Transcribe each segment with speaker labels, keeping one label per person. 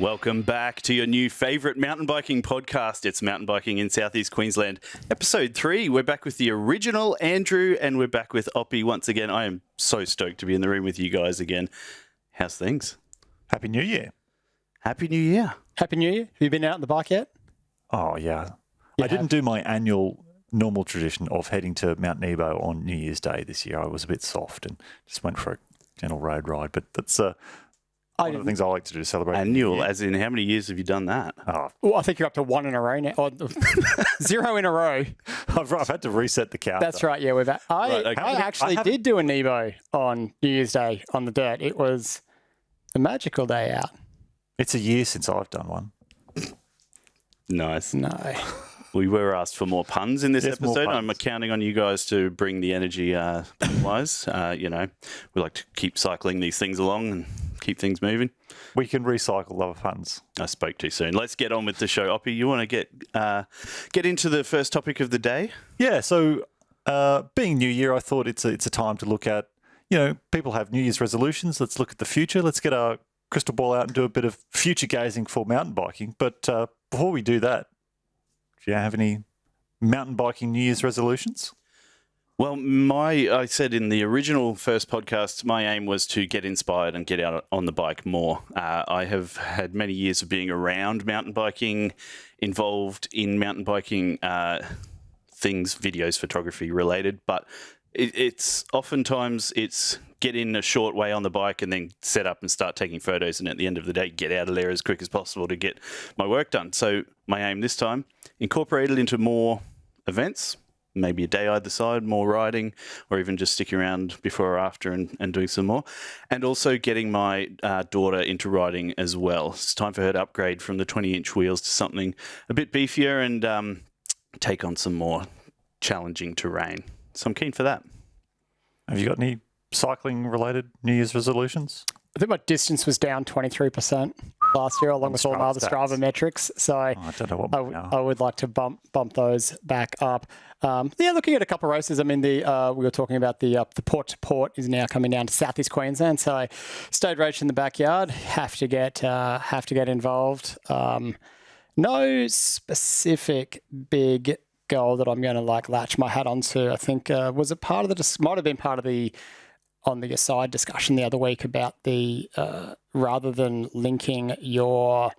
Speaker 1: Welcome back to your new favourite mountain biking podcast. It's Mountain Biking in South East Queensland, episode 3. We're back with the original Andrew, and we're back with Oppy once again. I am so stoked to be in the room with you guys again. How's things?
Speaker 2: Happy New Year.
Speaker 1: Happy New Year.
Speaker 3: Happy New Year. Have you been out on the bike yet?
Speaker 2: Oh, yeah. I didn't do my annual normal tradition of heading to Mount Nebo on New Year's Day this year. I was a bit soft and just went for a gentle road ride, but that's one of the things I like to do to celebrate.
Speaker 1: Annual, as in how many years have you done that?
Speaker 3: Well, I think you're up to 1 in a row now. Or 0 in a row.
Speaker 2: I've had to reset the count.
Speaker 3: That's right. Yeah, we're back. I actually did do a Nebo on New Year's Day on the dirt. It was a magical day out.
Speaker 2: It's a year since I've done one.
Speaker 1: Nice.
Speaker 3: No.
Speaker 1: We were asked for more puns in this episode. I'm counting on you guys to bring the energy wise. We like to keep cycling these things along and keep things moving.
Speaker 2: We can recycle other puns.
Speaker 1: I spoke too soon. Let's get on with the show. Oppy, you want to get into the first topic of the day?
Speaker 2: Yeah, so being New Year, I thought it's a time to look at, people have New Year's resolutions. Let's look at the future. Let's get our crystal ball out and do a bit of future gazing for mountain biking. But before we do that, do you have any mountain biking New Year's resolutions?
Speaker 1: Well, I said in the original first podcast, my aim was to get inspired and get out on the bike more. I have had many years of being around mountain biking, involved in mountain biking things, videos, photography related, but it's oftentimes get in a short way on the bike and then set up and start taking photos, and at the end of the day, get out of there as quick as possible to get my work done. So my aim this time, incorporate it into more events, maybe a day either side, more riding, or even just sticking around before or after and doing some more. And also getting my daughter into riding as well. It's time for her to upgrade from the 20-inch wheels to something a bit beefier and take on some more challenging terrain. So I'm keen for that.
Speaker 2: Have you got any cycling-related New Year's resolutions?
Speaker 3: I think my distance was down 23% last year, along with all my other Strava metrics. So
Speaker 2: I don't know what
Speaker 3: I would like to bump those back up. Looking at a couple of races. I mean, we were talking about the port to port is now coming down to South East Queensland. So stage race in the backyard. Have to get involved. No specific big goal that I'm going to latch my hat onto. I think was it part of might have been part of the on the aside discussion the other week about the rather than linking your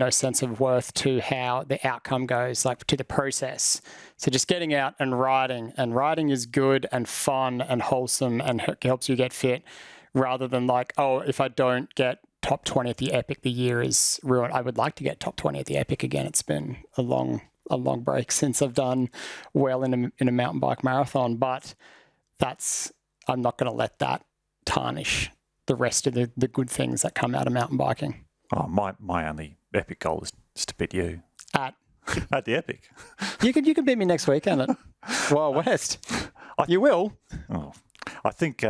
Speaker 3: sense of worth to how the outcome goes, like to the process. So just getting out and riding is good and fun and wholesome and helps you get fit, rather than if I don't get top 20 at the Epic, the year is ruined. I would like to get top 20 at the Epic again. It's been a long break since I've done well in a mountain bike marathon, but I'm not going to let that tarnish the rest of the good things that come out of mountain biking.
Speaker 2: Oh, my only Epic goal is just to beat you
Speaker 3: at
Speaker 2: the Epic.
Speaker 3: You can beat me next weekend at Wild West. You will.
Speaker 2: Oh, I think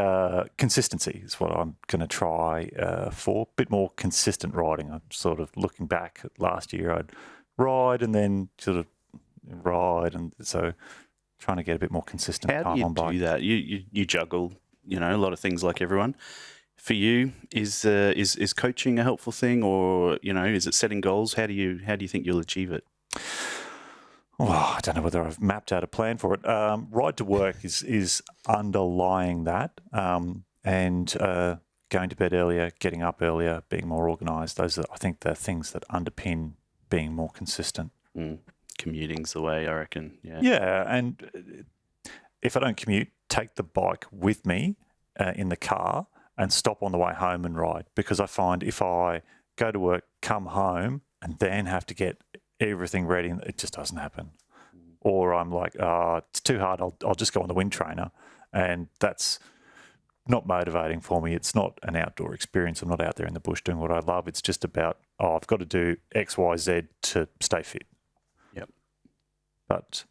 Speaker 2: consistency is what I'm going to try for. A bit more consistent riding. I'm sort of looking back at last year. I'd ride and then sort of ride, and so trying to get a bit more consistent time on bike.
Speaker 1: How do you do that? You juggle, a lot of things like everyone. For you, is coaching a helpful thing, or is it setting goals? How do you think you'll achieve it?
Speaker 2: Well, I don't know whether I've mapped out a plan for it. Ride to work is underlying that, and going to bed earlier, getting up earlier, being more organised. Those are, I think, the things that underpin being more consistent.
Speaker 1: Commuting's the way, I reckon. Yeah.
Speaker 2: Yeah, and if I don't commute, take the bike with me in the car and stop on the way home and ride, because I find if I go to work, come home, and then have to get everything ready, it just doesn't happen. Or I'm like, it's too hard, I'll just go on the wind trainer, and that's not motivating for me. It's not an outdoor experience. I'm not out there in the bush doing what I love. It's just about, I've got to do X, Y, Z to stay fit.
Speaker 1: Yep.
Speaker 2: But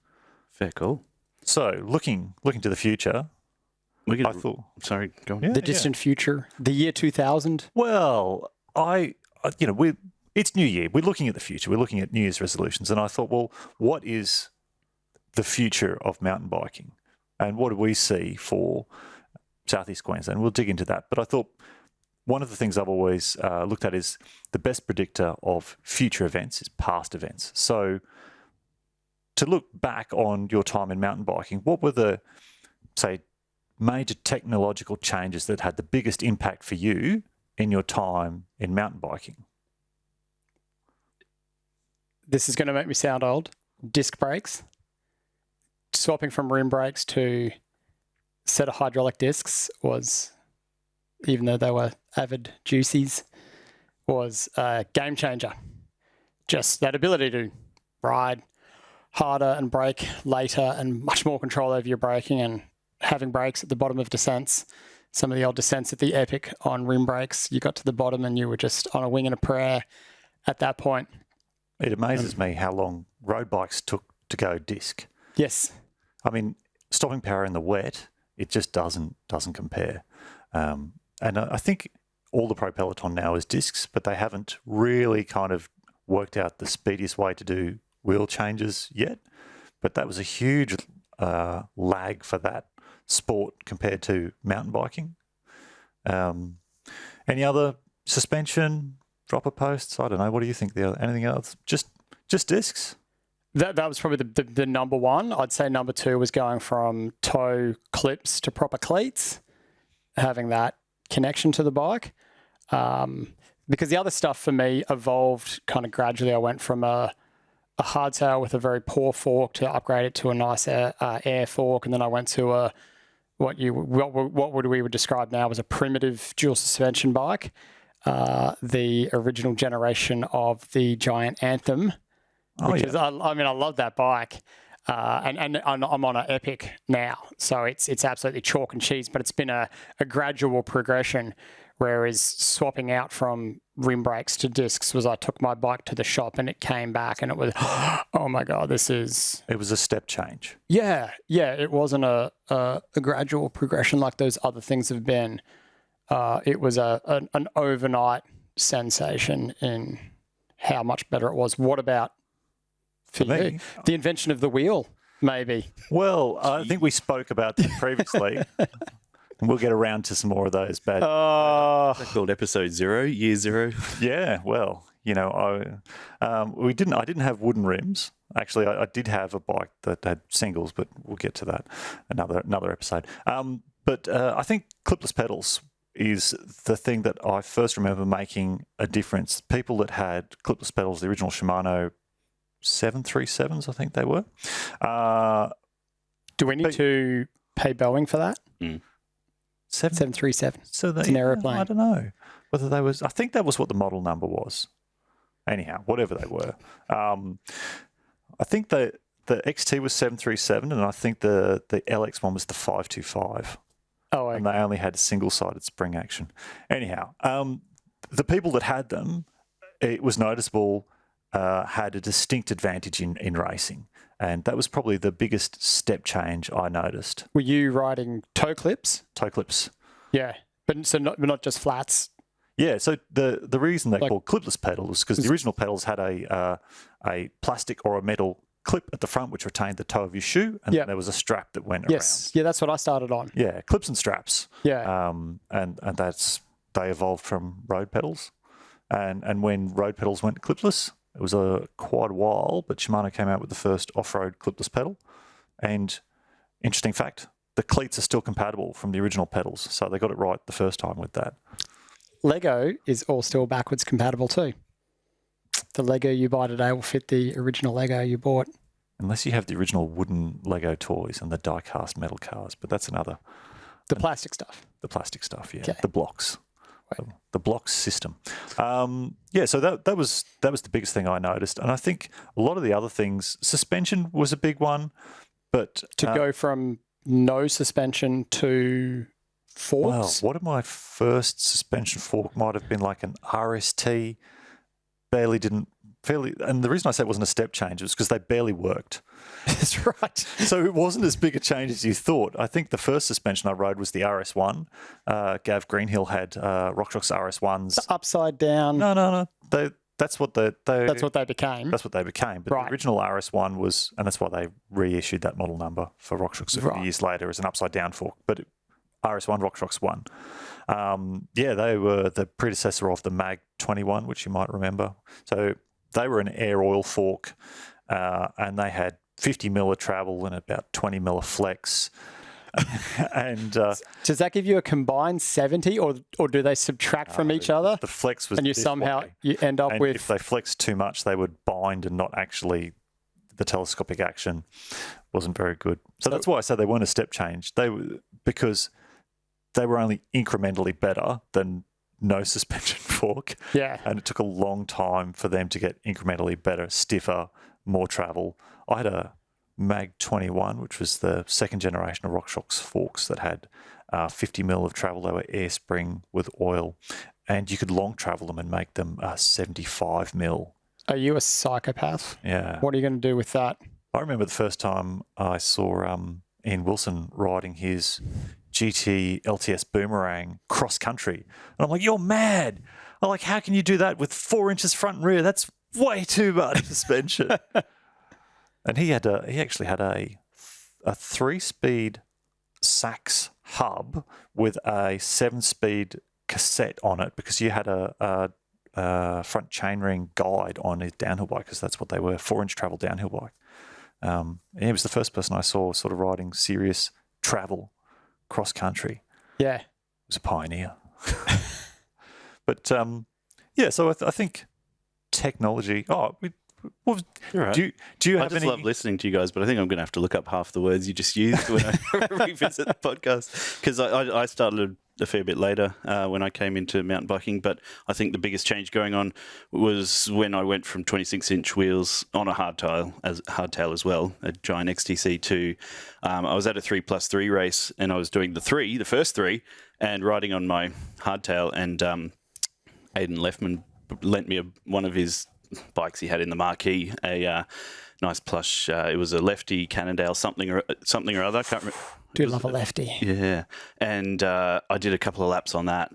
Speaker 1: fair call.
Speaker 2: So looking to the future,
Speaker 1: sorry, go on.
Speaker 3: Yeah, the distant future, the year 2000.
Speaker 2: Well, it's New Year. We're looking at the future. We're looking at New Year's resolutions. And I thought, well, what is the future of mountain biking? And what do we see for South East Queensland? We'll dig into that. But I thought one of the things I've always looked at is the best predictor of future events is past events. So to look back on your time in mountain biking, what were the, say, major technological changes that had the biggest impact for you in your time in mountain biking?
Speaker 3: This is going to make me sound old. Disc brakes. Swapping from rim brakes to set of hydraulic discs was, even though they were avid juicies, was a game changer. Just that ability to ride harder and brake later and much more control over your braking, and having brakes at the bottom of descents. Some of the old descents at the Epic on rim brakes, you got to the bottom and you were just on a wing and a prayer at that point.
Speaker 2: It amazes me how long road bikes took to go disc.
Speaker 3: Yes.
Speaker 2: I mean, stopping power in the wet, it just doesn't compare. And I think all the Pro Peloton now is discs, but they haven't really kind of worked out the speediest way to do wheel changes yet. But that was a huge lag for that sport compared to mountain biking. Any other suspension, dropper posts? I don't know. What do you think? Anything else? Just discs?
Speaker 3: That was probably the number one. I'd say number two was going from toe clips to proper cleats, having that connection to the bike. Because the other stuff for me evolved kind of gradually. I went from a hardtail with a very poor fork to upgrade it to a nice air fork, and then I went to what we would describe now as a primitive dual suspension bike, the original generation of the Giant Anthem. Which is, I love that bike, and I'm on an Epic now, so it's absolutely chalk and cheese. But it's been a gradual progression. Whereas swapping out from rim brakes to discs was, I took my bike to the shop and it came back and it was, oh my god, this is.
Speaker 2: It was a step change.
Speaker 3: Yeah. It wasn't a gradual progression like those other things have been. It was an overnight sensation in how much better it was. What about for you? The invention of the wheel, maybe.
Speaker 2: Well, I think we spoke about that previously. And we'll get around to some more of those. But
Speaker 1: That's called episode 0, year 0.
Speaker 2: Yeah, well, I didn't have wooden rims. Actually, I did have a bike that had singles, but we'll get to that another episode. But I think clipless pedals is the thing that I first remember making a difference. People that had clipless pedals, the original Shimano 737s, I think they were.
Speaker 3: Do we need to pay Boeing for that?
Speaker 2: 737. So
Speaker 3: it's an aeroplane.
Speaker 2: I don't know whether they was. I think that was what the model number was. Anyhow, whatever they were, I think the XT was 737, and I think the LX one was the 525.
Speaker 3: Oh, okay.
Speaker 2: And they only had single-sided spring action. Anyhow, the people that had them, it was noticeable, had a distinct advantage in racing. And that was probably the biggest step change I noticed.
Speaker 3: Were you riding toe clips?
Speaker 2: Toe clips.
Speaker 3: Yeah, but not just flats.
Speaker 2: Yeah, so the reason they called clipless pedals is because the original pedals had a plastic or a metal clip at the front which retained the toe of your shoe, and then there was a strap that went around.
Speaker 3: Yeah, that's what I started on.
Speaker 2: Yeah, clips and straps.
Speaker 3: Yeah.
Speaker 2: And they evolved from road pedals, and when road pedals went clipless. It was quite a while, but Shimano came out with the first off-road clipless pedal. And interesting fact, the cleats are still compatible from the original pedals. So they got it right the first time with that.
Speaker 3: Lego is all still backwards compatible too. The Lego you buy today will fit the original Lego you bought.
Speaker 2: Unless you have the original wooden Lego toys and the die-cast metal cars, but that's another.
Speaker 3: The plastic stuff.
Speaker 2: The plastic stuff, yeah.
Speaker 3: Okay.
Speaker 2: The blocks. The blocks system. So that was the biggest thing I noticed. And I think a lot of the other things, suspension was a big one, but...
Speaker 3: To go from no suspension to forks?
Speaker 2: Well, what if my first suspension fork might have been like an RST, and the reason I say it wasn't a step change was because they barely worked.
Speaker 3: That's right.
Speaker 2: So it wasn't as big a change as you thought. I think the first suspension I rode was the RS1. Gav Greenhill had RockShox RS1s.
Speaker 3: The upside down.
Speaker 2: No. That's what they
Speaker 3: became.
Speaker 2: That's what they became. But the original RS1 was, and that's why they reissued that model number for RockShox a few years later as an upside down fork. But RS1 RockShox 1. They were the predecessor of the Mag 21, which you might remember. So they were an air oil fork, and they had 50 mil of travel and about 20 mil of flex. And
Speaker 3: does that give you a combined 70, or do they subtract from each other?
Speaker 2: The flex was,
Speaker 3: and you end up with.
Speaker 2: If they flexed too much, they would bind and not actually. The telescopic action wasn't very good. So that's why I said they weren't a step change. Because they were only incrementally better than no suspension fork.
Speaker 3: Yeah.
Speaker 2: And it took a long time for them to get incrementally better, stiffer, more travel. I had a Mag 21, which was the second generation of RockShox forks that had 50 mil of travel. They were air spring with oil, and you could long travel them and make them 75 mil.
Speaker 3: Are you a psychopath?
Speaker 2: Yeah.
Speaker 3: What are you going to do with that?
Speaker 2: I remember the first time I saw Ian Wilson riding his GT LTS Boomerang cross country. And I'm like, you're mad. I'm like, how can you do that with 4 inches front and rear? That's way too much suspension. And he actually had a 3-speed Sachs hub with a 7-speed cassette on it, because you had a front chainring guide on his downhill bike, because that's what they were, 4-inch travel downhill bike. And he was the first person I saw sort of riding serious travel cross country.
Speaker 3: Yeah.
Speaker 2: He was a pioneer. But so I think technology.
Speaker 1: Right.
Speaker 2: Do you have
Speaker 1: I just
Speaker 2: any?
Speaker 1: love listening to you guys, but I think I'm going to have to look up half the words you just used when I revisit the podcast, because I started a fair bit later when I came into mountain biking. But I think the biggest change going on was when I went from 26-inch wheels on a hardtail as well, a giant XTC, to I was at a 3+3 race, and I was doing the first three, and riding on my hardtail, and Aidan Leffman lent me one of his bikes he had in the marquee, a nice plush. It was a lefty Cannondale something or other. I can't remember.
Speaker 3: Do love a lefty.
Speaker 1: Yeah, and I did a couple of laps on that,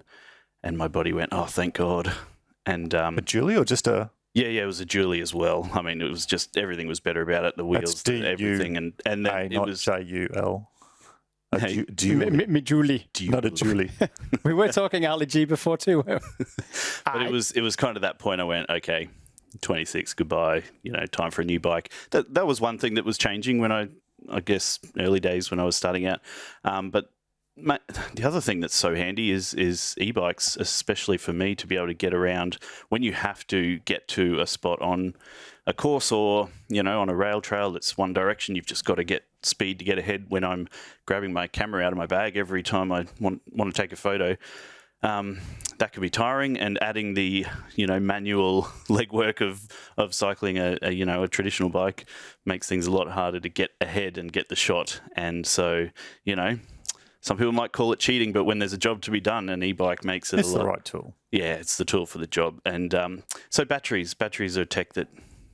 Speaker 1: and my body went, "Oh, thank God!" And
Speaker 2: a Julie or just a?
Speaker 1: Yeah, it was a Julie as well. I mean, it was just everything was better about it. The wheels, everything, and then it was
Speaker 2: JUL.
Speaker 3: Me Julie.
Speaker 2: Not a Julie.
Speaker 3: We were talking Ali G before too.
Speaker 1: But it was kind of that point I went, okay, 26, goodbye, time for a new bike. That was one thing that was changing when I guess early days when I was starting out. But the other thing that's so handy is e-bikes, especially for me, to be able to get around when you have to get to a spot on a course or, on a rail trail that's one direction. You've just got to get speed to get ahead. When I'm grabbing my camera out of my bag every time I want to take a photo, that could be tiring, and adding the manual legwork of cycling a traditional bike makes things a lot harder to get ahead and get the shot. And so some people might call it cheating, but when there's a job to be done, an e-bike makes it
Speaker 2: the right tool.
Speaker 1: Yeah, it's the tool for the job. And so batteries are tech that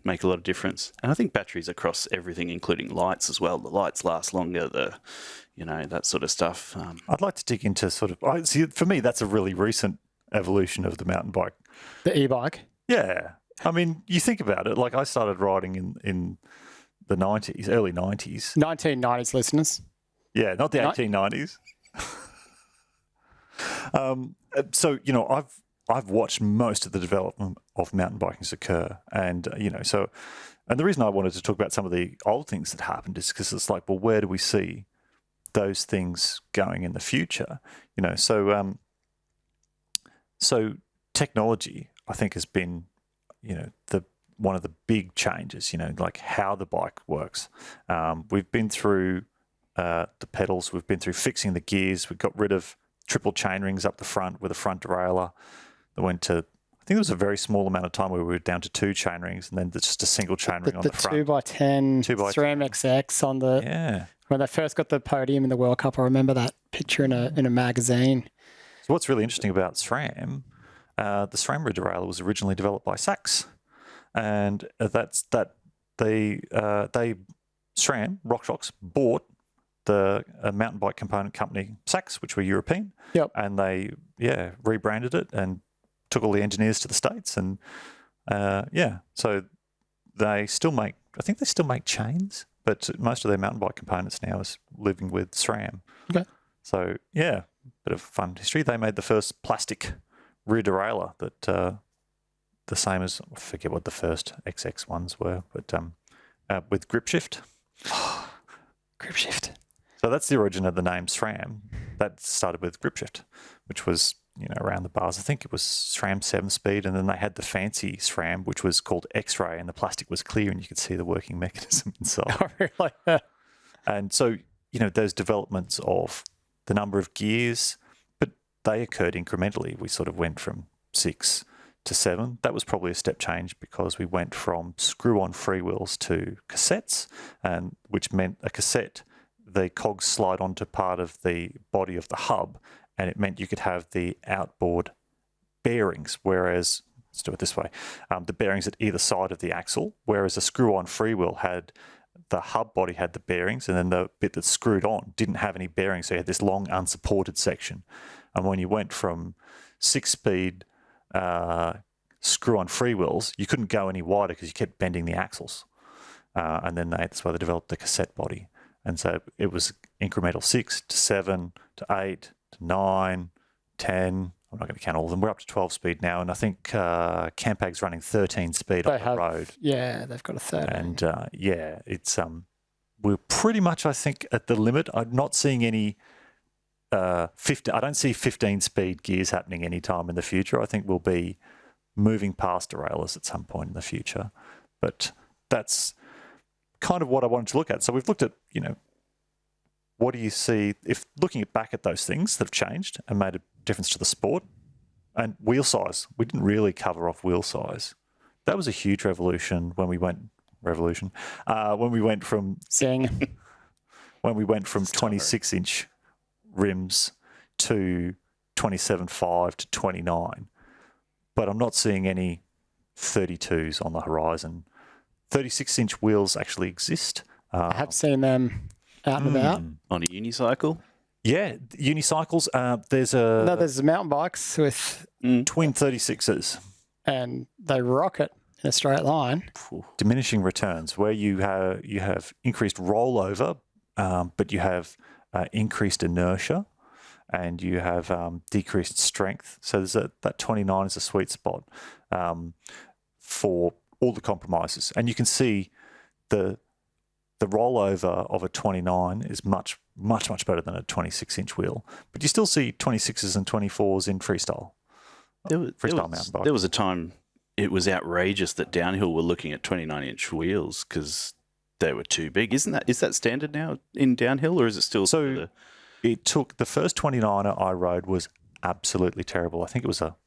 Speaker 1: make a lot of difference, and I think batteries across everything, including lights as well. The lights last longer. That sort of stuff.
Speaker 2: I'd like to dig into for me, that's a really recent evolution of the mountain bike.
Speaker 3: The e-bike?
Speaker 2: Yeah. I mean, you think about it, like I started riding in the 90s, early 90s.
Speaker 3: 1990s, listeners.
Speaker 2: Yeah, not the 1890s. I've watched most of the development of mountain biking occur. And, and the reason I wanted to talk about some of the old things that happened is because it's like, well, where do we see those things going in the future? So technology, I think, has been, one of the big changes, like how the bike works. We've been through the pedals, we've been through fixing the gears, we've got rid of triple chain rings up the front with a front derailleur that went to, I think it was a very small amount of time where we were down to 2 chain rings, and then just a single chain ring on the front.
Speaker 3: 2x10 SRAM XX on the...
Speaker 2: Yeah.
Speaker 3: When they first got the podium in the World Cup, I remember that picture in a magazine.
Speaker 2: So what's really interesting about SRAM, the SRAM rear derailleur was originally developed by Sachs, and SRAM, RockShox, bought the mountain bike component company Sachs, which were European.
Speaker 3: Yep.
Speaker 2: And they rebranded it and took all the engineers to the States, and so they still make chains, but most of their mountain bike components now is living with SRAM.
Speaker 3: Okay.
Speaker 2: So yeah, bit of fun history. They made the first plastic rear derailleur that the same as, I forget what the first XX ones were, but with grip shift.
Speaker 3: Grip shift.
Speaker 2: So that's the origin of the name SRAM. That started with grip shift, which was, around the bars. I think it was SRAM 7-speed, and then they had the fancy SRAM, which was called X-ray, and the plastic was clear and you could see the working mechanism inside.
Speaker 3: Oh, really?
Speaker 2: And so, those developments of the number of gears, but they occurred incrementally. We sort of went from 6 to 7. That was probably a step change because we went from screw-on freewheels to cassettes, and which meant a cassette, the cogs slide onto part of the body of the hub, and it meant you could have the outboard bearings, whereas, let's do it this way, the bearings at either side of the axle, whereas a screw-on freewheel had the hub body had the bearings, and then the bit that's screwed on didn't have any bearings, so you had this long unsupported section. And when you went from 6-speed screw-on freewheels, you couldn't go any wider because you kept bending the axles. And then that's why they developed the cassette body. And so it was incremental 6 to 7 to 8 to 9, 10. I'm not going to count all of them. We're up to 12-speed now, and I think Campag's running 13-speed on the road.
Speaker 3: Yeah, they've got a 13.
Speaker 2: And it's we're pretty much, I think, at the limit. I'm not seeing any I don't see 15-speed gears happening anytime in the future. I think we'll be moving past derailleurs at some point in the future. But that's kind of what I wanted to look at. So we've looked at, what do you see if looking back at those things that have changed and made a difference to the sport, and wheel size. We didn't really cover off wheel size. That was a huge revolution when we went from
Speaker 3: Zing.
Speaker 2: when we went from 26-inch rims to 27.5 to 29. But I'm not seeing any 32s on the horizon. 36-inch wheels actually exist.
Speaker 3: I have seen them out and about.
Speaker 1: On a unicycle?
Speaker 2: Yeah, unicycles.
Speaker 3: There's mountain bikes with
Speaker 2: twin 36s.
Speaker 3: And they rock it in a straight line.
Speaker 2: Diminishing returns, where you have increased rollover, but you have increased inertia, and you have decreased strength. So that 29 is a sweet spot for all the compromises. And you can see the rollover of a 29 is much, much, much better than a 26-inch wheel. But you still see 26s and 24s in freestyle. Mountain bike.
Speaker 1: There was a time it was outrageous that downhill were looking at 29-inch wheels because they were too big. Is that standard now in downhill, or is it still?
Speaker 2: So it took the first 29er I rode was absolutely terrible. I think it was a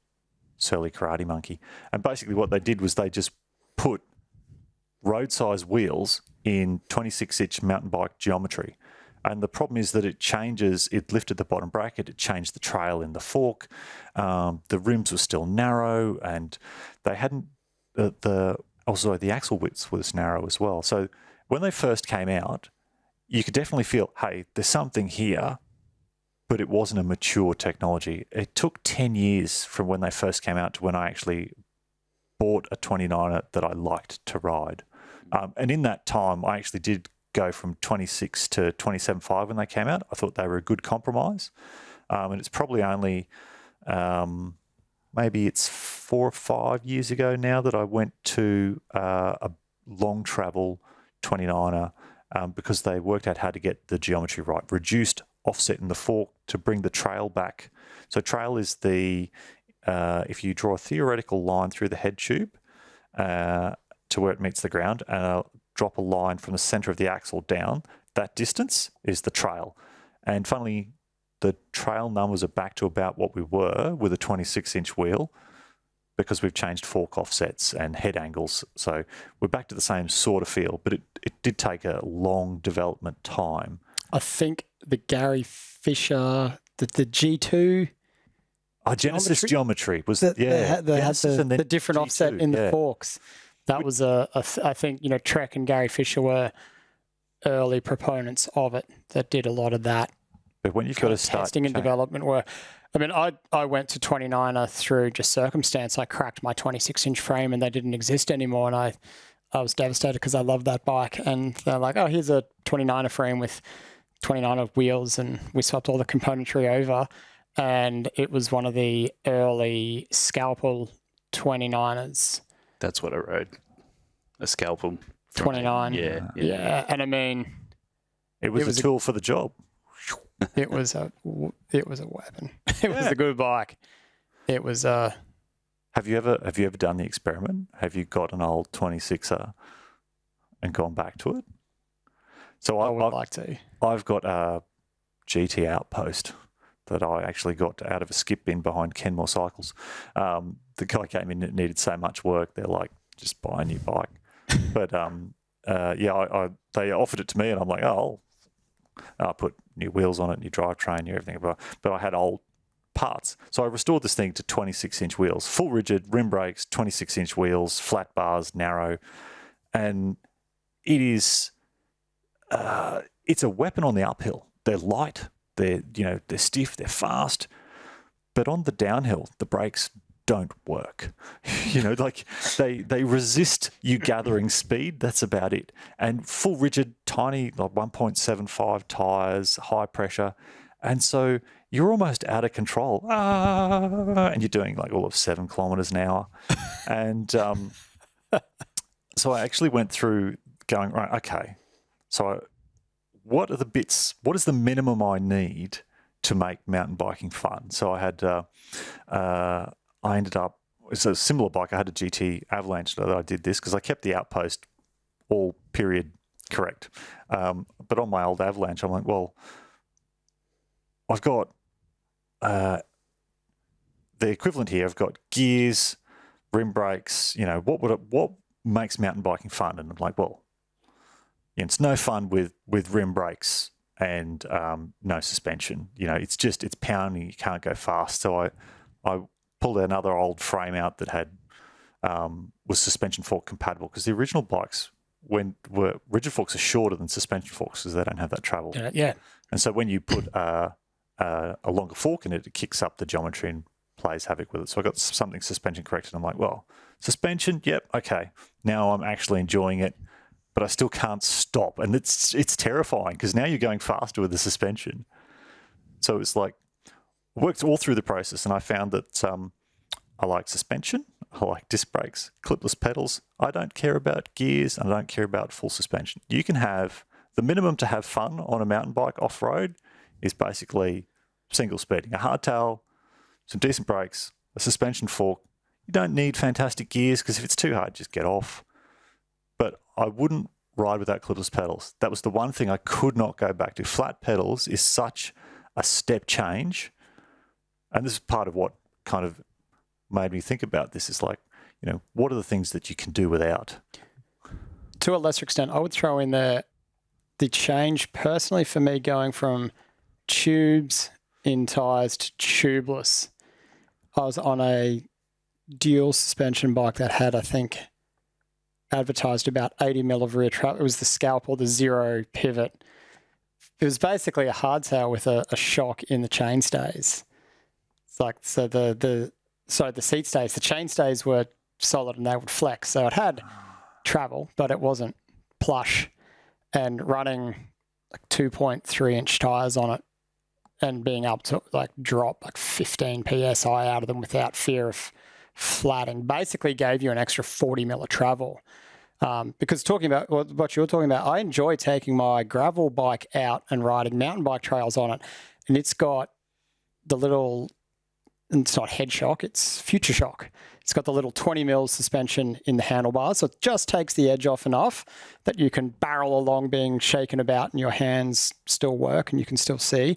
Speaker 2: Surly Karate Monkey, and basically what they did was they just put road-size wheels in 26-inch mountain bike geometry. And the problem is that it lifted the bottom bracket, it changed the trail in the fork, the rims were still narrow, and they hadn't, also the axle widths was narrow as well. So when they first came out, you could definitely feel, hey, there's something here, but it wasn't a mature technology. It took 10 years from when they first came out to when I actually bought a 29er that I liked to ride. And in that time, I actually did go from 26 to 27.5 when they came out. I thought they were a good compromise. And it's probably only, maybe it's 4 or 5 years ago now that I went to a long travel 29er because they worked out how to get the geometry right. Reduced offset in the fork to bring the trail back. So trail is if you draw a theoretical line through the head tube to where it meets the ground and drop a line from the center of the axle down, that distance is the trail. And funnily, the trail numbers are back to about what we were with a 26-inch wheel because we've changed fork offsets and head angles. So we're back to the same sort of feel, but it did take a long development time.
Speaker 3: I think the Gary Fisher, the G2...
Speaker 2: Genesis geometry was,
Speaker 3: they had the different G2, offset in the forks. That was I think, Trek and Gary Fisher were early proponents of it that did a lot of that.
Speaker 2: But when you've got to start
Speaker 3: testing and development I went to 29er through just circumstance. I cracked my 26-inch frame and they didn't exist anymore. And I was devastated because I loved that bike. And they're like, oh, here's a 29er frame with 29er wheels. And we swapped all the componentry over. and it was one of the early Scalpel 29ers.
Speaker 1: That's what I rode. A Scalpel
Speaker 3: 29.
Speaker 1: Yeah.
Speaker 3: And I mean,
Speaker 2: It was a tool for the job.
Speaker 3: it was a weapon. It was a good bike. It was
Speaker 2: Have you ever done the experiment? Have you got an old 26er and gone back to it? So
Speaker 3: I would like to.
Speaker 2: I've got a GT Outpost that I actually got out of a skip bin behind Kenmore Cycles. The guy came in and it needed so much work. They're like, just buy a new bike. But they offered it to me, and I'm like, oh, I'll put new wheels on it, new drivetrain, new everything. But I had old parts. So I restored this thing to 26-inch wheels, full rigid, rim brakes, 26-inch wheels, flat bars, narrow. And it is, it's a weapon on the uphill. They're light, they're stiff, they're fast. But on the downhill, the brakes don't work. Like they resist you gathering speed. That's about it. And full rigid, tiny, like 1.75 tires, high pressure. And so you're almost out of control. And you're doing like all of 7 kilometers an hour. And so I actually went through going, right, okay. So what is the minimum I need to make mountain biking fun? So I had, I ended up, it's a similar bike. I had a GT Avalanche that I did this because I kept the Outpost all period correct. But on my old Avalanche, I'm like, well, I've got the equivalent here. I've got gears, rim brakes. What makes mountain biking fun? And I'm like, well, it's no fun with rim brakes and no suspension. It's pounding. You can't go fast. So I pulled another old frame out that had was suspension fork compatible, because the original bikes were rigid forks are shorter than suspension forks because they don't have that travel.
Speaker 3: Yeah.
Speaker 2: And so when you put a longer fork in it, it kicks up the geometry and plays havoc with it. So I got something suspension corrected. I'm like, well, suspension, yep, okay. Now I'm actually enjoying it, but I still can't stop. And it's terrifying because now you're going faster with the suspension. So it's like, worked all through the process, and I found that I like suspension, I like disc brakes, clipless pedals. I don't care about gears, and I don't care about full suspension. You can have the minimum to have fun on a mountain bike off-road is basically single speeding, a hardtail, some decent brakes, a suspension fork. You don't need fantastic gears because if it's too hard, just get off. But I wouldn't ride without clipless pedals. That was the one thing I could not go back to. Flat pedals is such a step change. And this is part of what kind of made me think about this, is like, what are the things that you can do without?
Speaker 3: To a lesser extent, I would throw in the change personally for me going from tubes in tyres to tubeless. I was on a dual suspension bike that had, I think, advertised about 80 mil of rear travel. It was the Scalpel, the zero pivot. It was basically a hardtail with a shock in the chain stays. It's like, so the seat stays, the chain stays were solid and they would flex. So it had travel, but it wasn't plush. And running like 2.3 inch tires on it and being able to like drop like 15 PSI out of them without fear of flatting basically gave you an extra 40 mil of travel. Because talking about what you're talking about, I enjoy taking my gravel bike out and riding mountain bike trails on it. And it's got the little, it's not head shock, it's future shock. It's got the little 20 mil suspension in the handlebars. So it just takes the edge off enough that you can barrel along being shaken about and your hands still work and you can still see.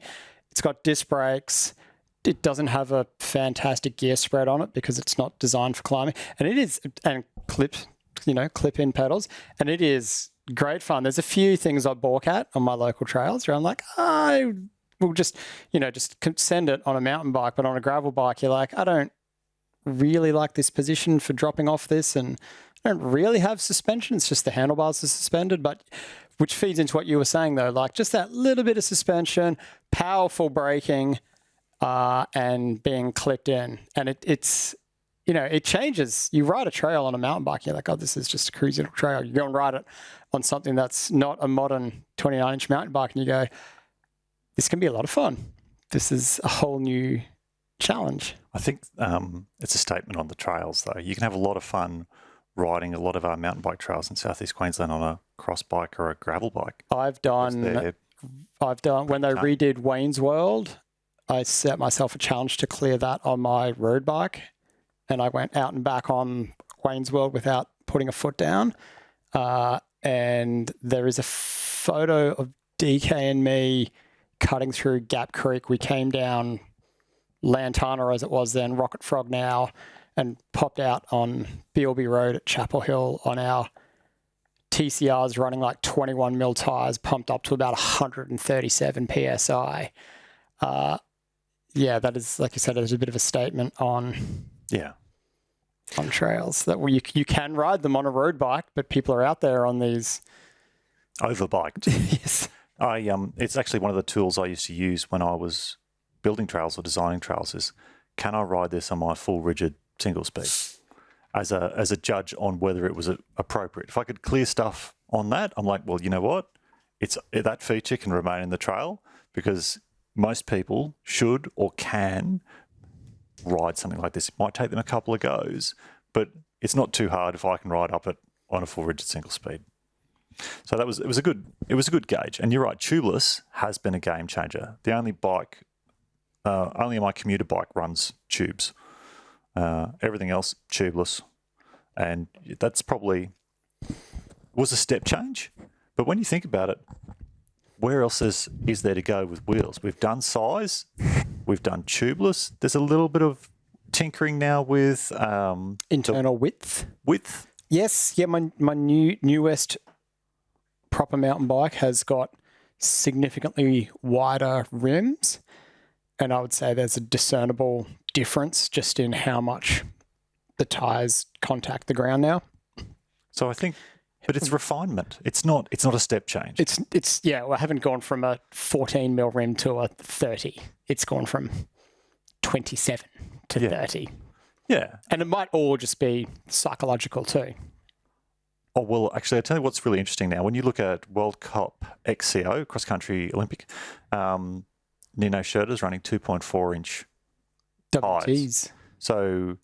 Speaker 3: It's got disc brakes. It doesn't have a fantastic gear spread on it because it's not designed for climbing. And it is, and clip-in pedals. And it is great fun. There's a few things I balk at on my local trails where I'm like, I will just send it on a mountain bike, but on a gravel bike, you're like, I don't really like this position for dropping off this, and I don't really have suspension. It's just the handlebars are suspended, but which feeds into what you were saying though, like just that little bit of suspension, powerful braking, and being clipped in. And it's it changes. You ride a trail on a mountain bike, you're like, oh, this is just a cruisy little trail. You go and ride it on something that's not a modern 29-inch mountain bike, and you go, this can be a lot of fun. this is a whole new challenge.
Speaker 2: I think it's a statement on the trails, though. You can have a lot of fun riding a lot of our mountain bike trails in South East Queensland on a cross bike or a gravel bike.
Speaker 3: I've done when they redid Wayne's World, I set myself a challenge to clear that on my road bike, and I went out and back on Wayne's World without putting a foot down. And there is a photo of DK and me cutting through Gap Creek. We came down Lantana, as it was then, Rocket Frog now, and popped out on Bilby Road at Chapel Hill on our TCRs running like 21 mil tyres, pumped up to about 137 PSI. Yeah, that is, like you said, there's a bit of a statement on trails that you can ride them on a road bike, but people are out there on these
Speaker 2: overbiked.
Speaker 3: Yes.
Speaker 2: It's actually one of the tools I used to use when I was building trails or designing trails is, can I ride this on my full rigid single speed as a judge on whether it was appropriate? If I could clear stuff on that, I'm like, well, you know what? That feature can remain in the trail because most people should or can ride something like this. It might take them a couple of goes, but it's not too hard if I can ride up it on a full rigid single speed. So it was a good gauge. And you're right, tubeless has been a game changer. The only my commuter bike runs tubes. Everything else tubeless, and that's probably was a step change. But when you think about it, where else is there to go with wheels? We've done size, we've done tubeless. There's a little bit of tinkering now with
Speaker 3: internal width.
Speaker 2: Width.
Speaker 3: Yes, yeah. My newest proper mountain bike has got significantly wider rims, and I would say there's a discernible difference just in how much the tyres contact the ground now.
Speaker 2: So I think, but it's refinement. It's not a step change.
Speaker 3: It's well, I haven't gone from a 14 mil rim to a 30. It's gone from 27 to 30.
Speaker 2: Yeah.
Speaker 3: And it might all just be psychological too.
Speaker 2: Oh, well, actually, I'll tell you what's really interesting now. When you look at World Cup XCO, Cross Country Olympic, Nino Schurter's running 2.4-inch
Speaker 3: WTs.
Speaker 2: So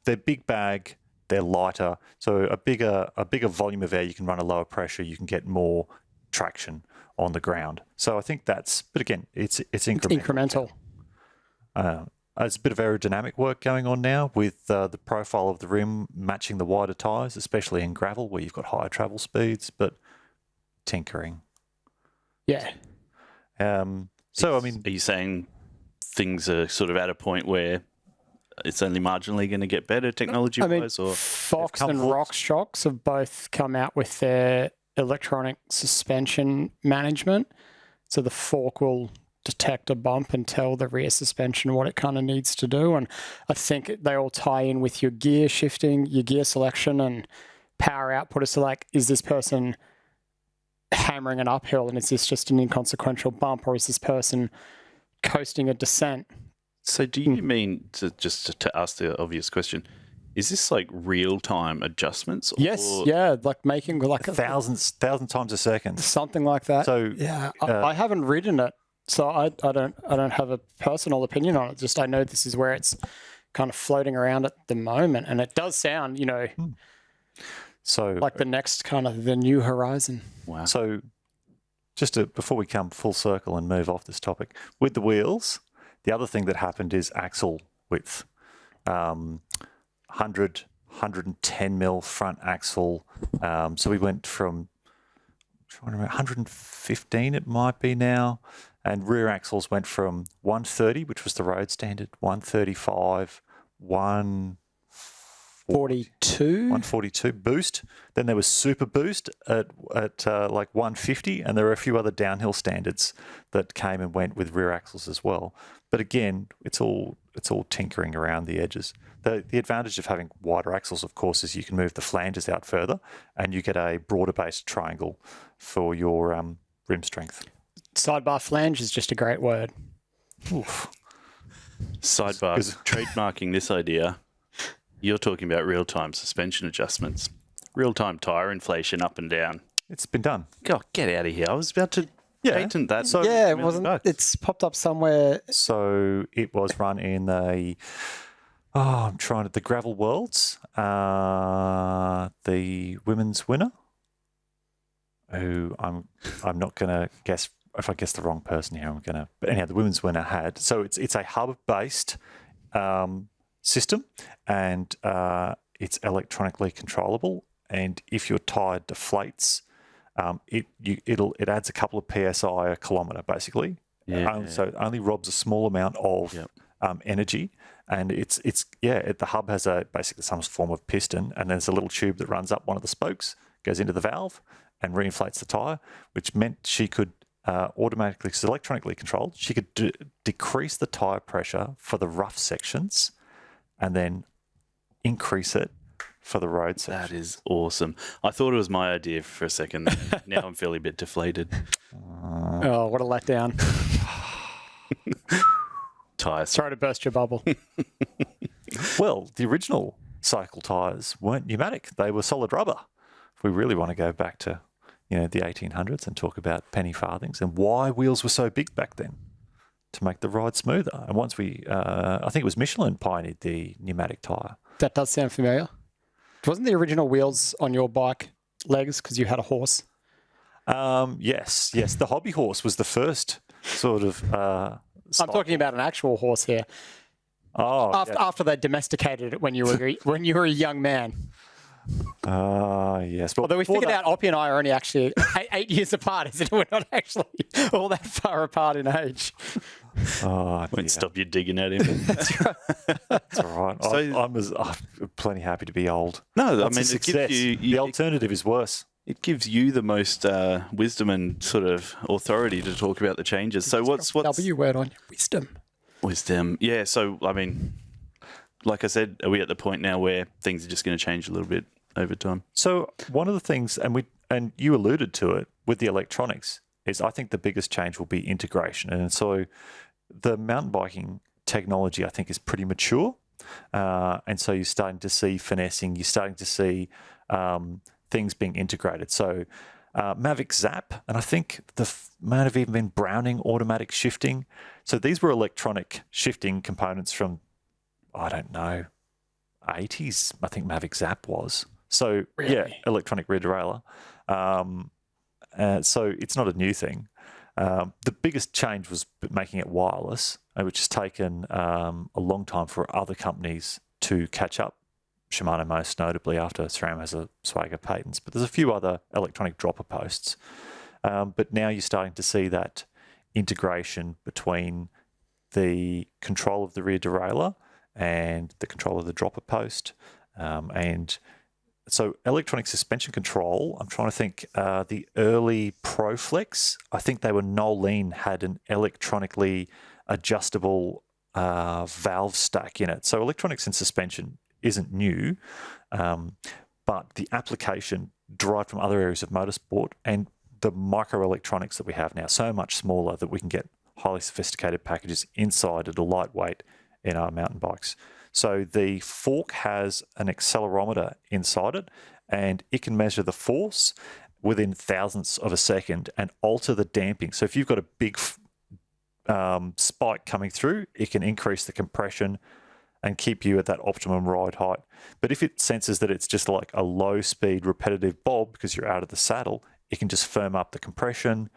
Speaker 2: they're big bag, they're lighter. So a bigger volume of air, you can run a lower pressure, you can get more traction on the ground. So I think that's, but again, it's incremental. There's a bit of aerodynamic work going on now with the profile of the rim matching the wider tyres, especially in gravel where you've got higher travel speeds, but tinkering.
Speaker 3: Yeah.
Speaker 2: So, I mean...
Speaker 1: Are you saying things are sort of at a point where it's only marginally going to get better technology-wise? Or
Speaker 3: Fox and RockShox have both come out with their electronic suspension management. So the fork will detect a bump and tell the rear suspension what it kind of needs to do. And I think they all tie in with your gear shifting, your gear selection and power output. So like, is this person hammering an uphill and is this just an inconsequential bump, or is this person coasting a descent?
Speaker 1: So do you mean, to ask the obvious question, is this like real-time adjustments?
Speaker 3: Yes, like making like
Speaker 2: a thousand times a second.
Speaker 3: Something like that.
Speaker 2: So
Speaker 3: yeah, I haven't ridden it, so I don't have a personal opinion on it. Just I know this is where it's kind of floating around at the moment, and it does sound,
Speaker 2: so
Speaker 3: like the next kind of the new horizon.
Speaker 2: Wow. So before we come full circle and move off this topic, with the wheels, the other thing that happened is axle width. 110 mil front axle. So we went from 115 it might be now, and rear axles went from 130, which was the road standard, 135, 142 boost. Then there was super boost at like 150, and there were a few other downhill standards that came and went with rear axles as well. But again, it's all tinkering around the edges. The advantage of having wider axles, of course, is you can move the flanges out further, and you get a broader based triangle for your rim strength.
Speaker 3: Sidebar flange is just a great word.
Speaker 2: Oof.
Speaker 1: Sidebar, trademarking this idea. You're talking about real-time suspension adjustments, real-time tyre inflation up and down.
Speaker 2: It's been done.
Speaker 1: God, get out of here. I was about to Patent that.
Speaker 2: So,
Speaker 3: Yeah, it
Speaker 1: $1
Speaker 3: wasn't.
Speaker 1: million.
Speaker 3: It's popped up somewhere.
Speaker 2: So it was run in the the Gravel Worlds. The women's winner, who I'm not going to guess. If I guess the wrong person here, I'm going to. But anyhow, the women's winner had. So it's a hub-based system, and it's electronically controllable. And if your tyre deflates, it adds a couple of psi a kilometre, basically. So it only robs a small amount of energy, and the hub has basically some form of piston, and there's a little tube that runs up one of the spokes, goes into the valve, and reinflates the tyre, which meant she could automatically, because it's electronically controlled, she could decrease the tyre pressure for the rough sections, and then increase it for the road section.
Speaker 1: That is awesome. I thought it was my idea for a second. Now I'm feeling a bit deflated.
Speaker 3: Oh, what a letdown!
Speaker 1: Tyres.
Speaker 3: Sorry to burst your bubble.
Speaker 2: Well, the original cycle tyres weren't pneumatic; they were solid rubber. If we really want to go back to the 1800s and talk about penny farthings and why wheels were so big back then, to make the ride smoother. And once I think it was Michelin pioneered the pneumatic tyre.
Speaker 3: That does sound familiar. Wasn't the original wheels on your bike legs because you had a horse?
Speaker 2: Yes. The hobby horse was the first sort of.
Speaker 3: I'm talking about an actual horse here.
Speaker 2: Oh,
Speaker 3: After they domesticated it when you were a young man.
Speaker 2: Yes. But
Speaker 3: Although we figured out Oppy and I are only actually 8 years apart, isn't it? We're not actually all that far apart in age.
Speaker 1: Won't stop you digging at him.
Speaker 2: That's all right. I'm plenty happy to be old.
Speaker 1: No,
Speaker 2: That's
Speaker 1: I mean,
Speaker 2: a success. The alternative is worse.
Speaker 1: It gives you the most wisdom and sort of authority to talk about the changes. So what's
Speaker 3: W word on your wisdom?
Speaker 1: Wisdom. Yeah. So I mean, like I said, are we at the point now where things are just going to change a little bit over time?
Speaker 2: So one of the things, and you alluded to it with the electronics, is I think the biggest change will be integration. And so the mountain biking technology, I think, is pretty mature. And so you're starting to see finessing, you're starting to see things being integrated. So Mavic Zap, and I think might have even been Browning automatic shifting. So these were electronic shifting components from, I don't know, 80s, I think Mavic Zap was. So,
Speaker 3: Really?
Speaker 2: Electronic rear derailleur. So it's not a new thing. The biggest change was making it wireless, which has taken a long time for other companies to catch up. Shimano most notably, after SRAM has a swag of patents. But there's a few other electronic dropper posts. But now you're starting to see that integration between the control of the rear derailleur and the control of the dropper post. And so electronic suspension control, I'm trying to think, the early ProFlex, I think they were Nolene, had an electronically adjustable valve stack in it. So electronics in suspension isn't new, but the application derived from other areas of motorsport and the microelectronics that we have now, so much smaller that we can get highly sophisticated packages inside at a lightweight in our mountain bikes. So the fork has an accelerometer inside it, and it can measure the force within thousandths of a second and alter the damping. So if you've got a big spike coming through, it can increase the compression and keep you at that optimum ride height. But if it senses that it's just like a low-speed repetitive bob because you're out of the saddle, it can just firm up the compression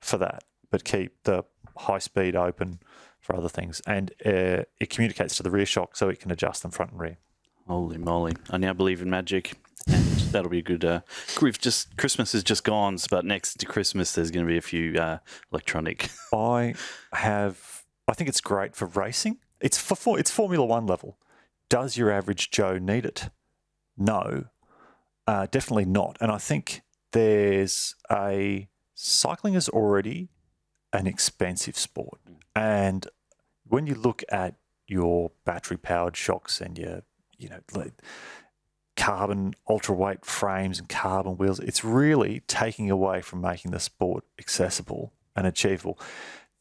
Speaker 2: for that, but keep the high speed open for other things. And it communicates to the rear shock so it can adjust them front and rear.
Speaker 1: Holy moly. I now believe in magic. And that'll be a good... Christmas is just gone, but next to Christmas there's going to be a few electronic...
Speaker 2: I think it's great for racing. It's Formula One level. Does your average Joe need it? No, definitely not. And I think cycling is already an expensive sport. And when you look at your battery-powered shocks and your, like carbon ultra-weight frames and carbon wheels, it's really taking away from making the sport accessible and achievable.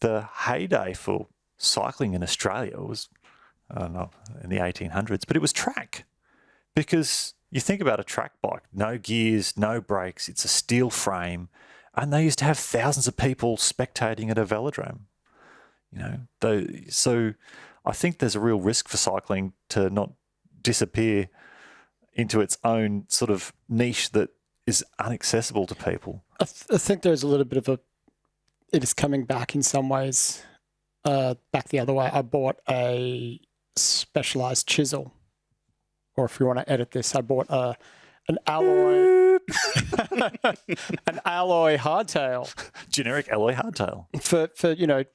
Speaker 2: The heyday for cycling in Australia was, I don't know, in the 1800s, but it was track. Because you think about a track bike, no gears, no brakes, it's a steel frame, And they used to have thousands of people spectating at a velodrome. So I think there's a real risk for cycling to not disappear into its own sort of niche that is inaccessible to people.
Speaker 3: I think there's a little bit of it is coming back in some ways, back the other way. I bought a specialized chisel, or if you want to edit this, I bought an alloy hardtail.
Speaker 2: Generic alloy hardtail.
Speaker 3: For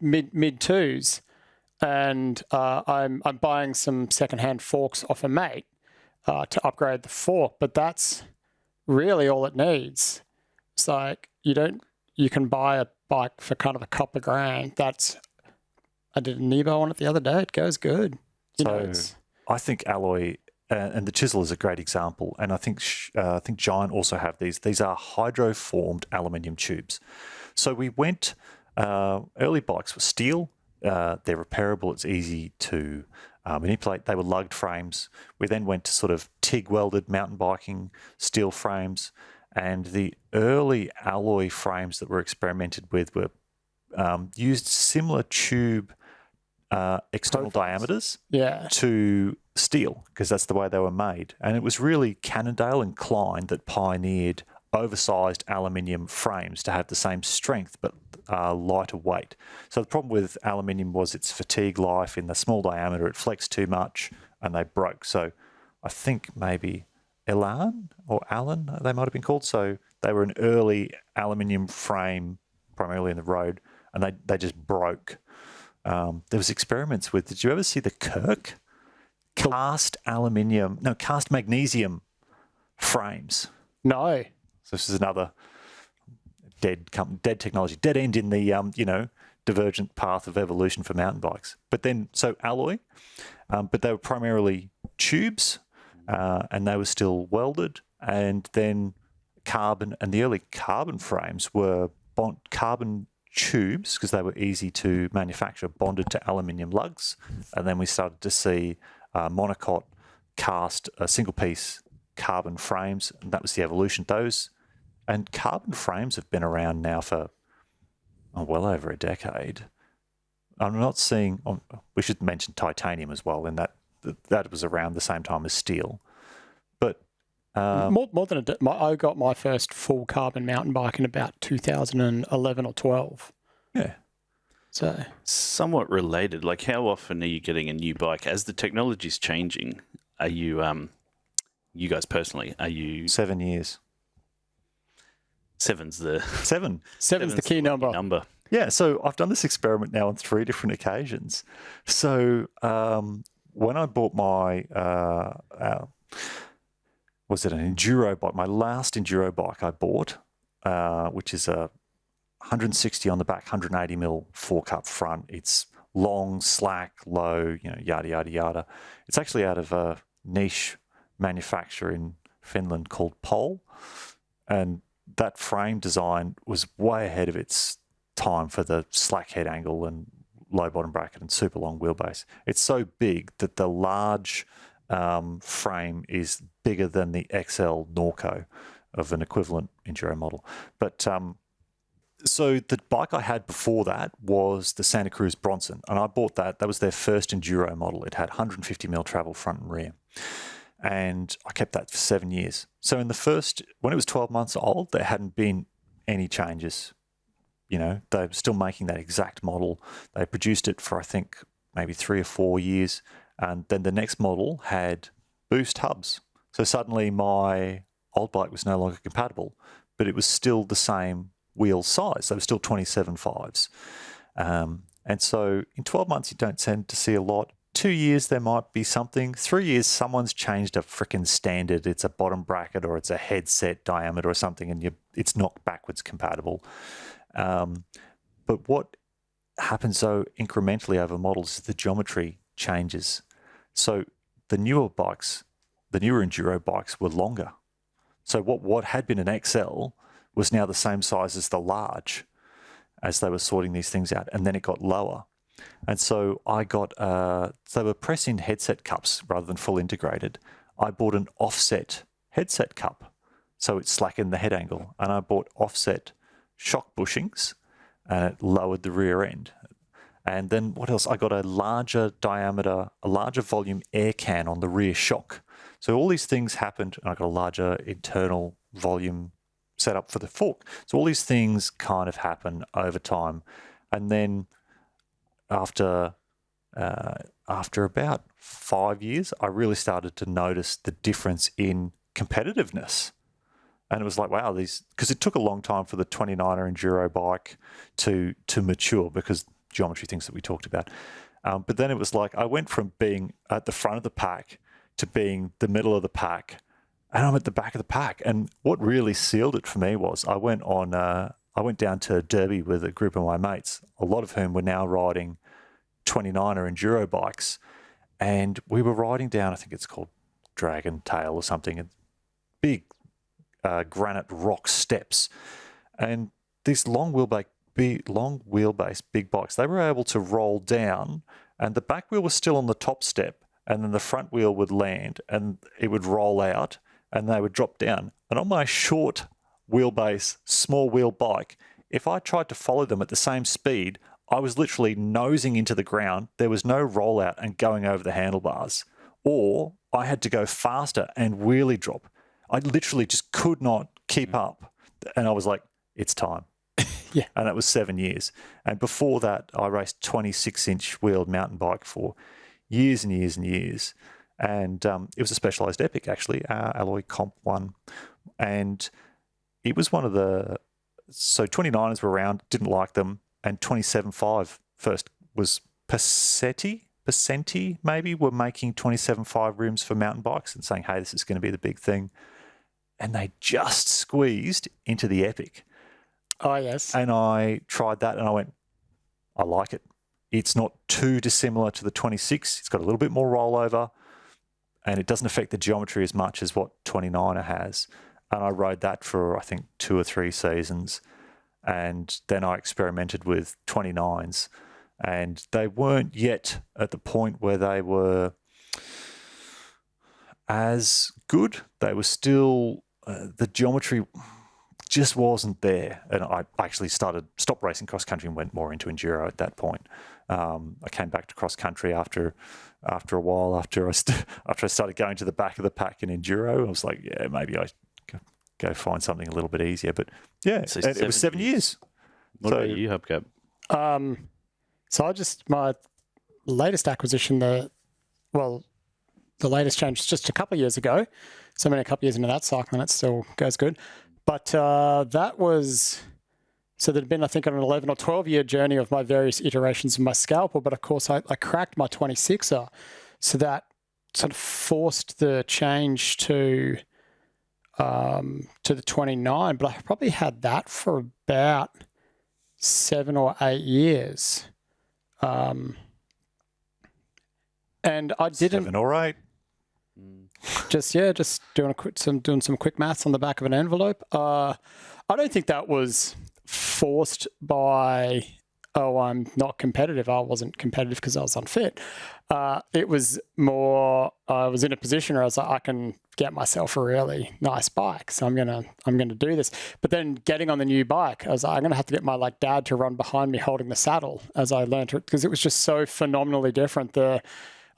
Speaker 3: mid twos. And I'm buying some secondhand forks off a mate to upgrade the fork, but that's really all it needs. It's like you can buy a bike for kind of a couple of grand. I did a Nebo on it the other day. It goes good.
Speaker 2: I think alloy and the chisel is a great example. And I think Giant also have these. These are hydroformed aluminium tubes. So we went. Early bikes were steel. They're repairable. It's easy to manipulate. They were lugged frames. We then went to sort of TIG welded mountain biking steel frames, and the early alloy frames that were experimented with were used similar tube external diameters to steel, because that's the way they were made. And it was really Cannondale and Klein that pioneered oversized aluminium frames to have the same strength but lighter weight. So the problem with aluminium was its fatigue life. In the small diameter, it flexed too much and they broke. So I think maybe Elan or Allen, they might have been called. So they were an early aluminium frame, primarily in the road, and they just broke. There was experiments with, did you ever see the Kirk? Cast magnesium frames.
Speaker 3: No.
Speaker 2: So this is another dead technology, dead end in the divergent path of evolution for mountain bikes. But then, so alloy, but they were primarily tubes, and they were still welded. And then carbon, and the early carbon frames were carbon tubes, because they were easy to manufacture, bonded to aluminium lugs. And then we started to see monocot cast single piece carbon frames, and that was the evolution. And carbon frames have been around now for well over a decade. I'm not seeing. We should mention titanium as well, and that was around the same time as steel. But
Speaker 3: more than I got my first full carbon mountain bike in about 2011 or 12.
Speaker 2: Yeah.
Speaker 1: So somewhat related. Like, how often are you getting a new bike as the technology's changing? Are you you guys personally? Are you
Speaker 2: 7 years?
Speaker 1: Seven's the
Speaker 3: key number.
Speaker 2: Yeah, so I've done this experiment now on 3 different occasions. So when I bought my, was it an enduro bike? My last enduro bike I bought, which is a 160 on the back, 180 mil fork up front. It's long, slack, low, yada, yada, yada. It's actually out of a niche manufacturer in Finland called Pole. And that frame design was way ahead of its time for the slack head angle and low bottom bracket and super long wheelbase. It's so big that the large frame is bigger than the XL Norco of an equivalent enduro model. But so the bike I had before that was the Santa Cruz Bronson, and I bought that. That was their first enduro model. It had 150 mil travel front and rear. And I kept that for 7 years. So when it was 12 months old, there hadn't been any changes. They were still making that exact model. They produced it for, I think, maybe 3 or 4 years. And then the next model had boost hubs. So suddenly my old bike was no longer compatible, but it was still the same wheel size. They were still 27.5s. And so in 12 months, you don't tend to see a lot. 2 years, there might be something. 3 years, someone's changed a freaking standard. It's a bottom bracket or it's a headset diameter or something, and it's not backwards compatible. But what happens, though, incrementally over models is the geometry changes. So the newer enduro bikes were longer. So what had been an XL was now the same size as the large as they were sorting these things out, and then it got lower. And so I got, they were press-in headset cups rather than full integrated. I bought an offset headset cup, so it slackened the head angle. And I bought offset shock bushings, and it lowered the rear end. And then what else? I got a larger diameter, a larger volume air can on the rear shock. So all these things happened, and I got a larger internal volume set up for the fork. So all these things kind of happen over time. And then after about 5 years, I really started to notice the difference in competitiveness. And it was like, wow, because it took a long time for the 29er enduro bike to mature because geometry things that we talked about. But then it was like I went from being at the front of the pack to being the middle of the pack, and I'm at the back of the pack. And what really sealed it for me was I went down to Derby with a group of my mates, a lot of whom were now riding 29er enduro bikes, and we were riding down, I think it's called Dragon Tail or something, and big granite rock steps, and these long wheelbase big bikes, they were able to roll down, and the back wheel was still on the top step, and then the front wheel would land and it would roll out and they would drop down. And on my short wheelbase, small wheel bike, if I tried to follow them at the same speed, I was literally nosing into the ground. There was no rollout and going over the handlebars, or I had to go faster and wheelie drop. I literally just could not keep up. And I was like, it's time.
Speaker 3: Yeah.
Speaker 2: And it was 7 years. And before that, I raced 26-inch wheeled mountain bike for years and years and years. And it was a Specialized Epic, actually, Alloy Comp 1. And it was one of the... So 29ers were around, didn't like them. And 27.5 first was Percenti maybe, were making 27.5 rims for mountain bikes and saying, hey, this is going to be the big thing. And they just squeezed into the Epic.
Speaker 3: Oh, yes.
Speaker 2: And I tried that and I went, I like it. It's not too dissimilar to the 26. It's got a little bit more rollover and it doesn't affect the geometry as much as what 29er has. And I rode that for, I think, 2 or 3 seasons. And then I experimented with 29s. And they weren't yet at the point where they were as good. They were still, the geometry just wasn't there. And I actually stopped racing cross country and went more into enduro at that point. I came back to cross country after a while, after I started going to the back of the pack in enduro. I was like, yeah, maybe I go find something a little bit easier. But yeah, so it was 7 years.
Speaker 1: What about you, Hubcap?
Speaker 3: So my latest acquisition, the latest change was just a couple of years ago. So I'm only a couple of years into that cycle and it still goes good. But that was, so there'd been, I think, an 11 or 12 year journey of my various iterations of my scalpel. But of course, I cracked my 26er. So that sort of forced the change to the 29. But I probably had that for about 7 or 8 years. And I didn't...
Speaker 2: 7 or 8.
Speaker 3: Just doing some quick maths on the back of an envelope. I don't think that was forced by, I'm not competitive. I wasn't competitive because I was unfit. It was more, I was in a position where I was like, I can get myself a really nice bike, so I'm gonna do this. But then getting on the new bike, I was like, I'm gonna have to get my dad to run behind me holding the saddle as I learned it, because it was just so phenomenally different.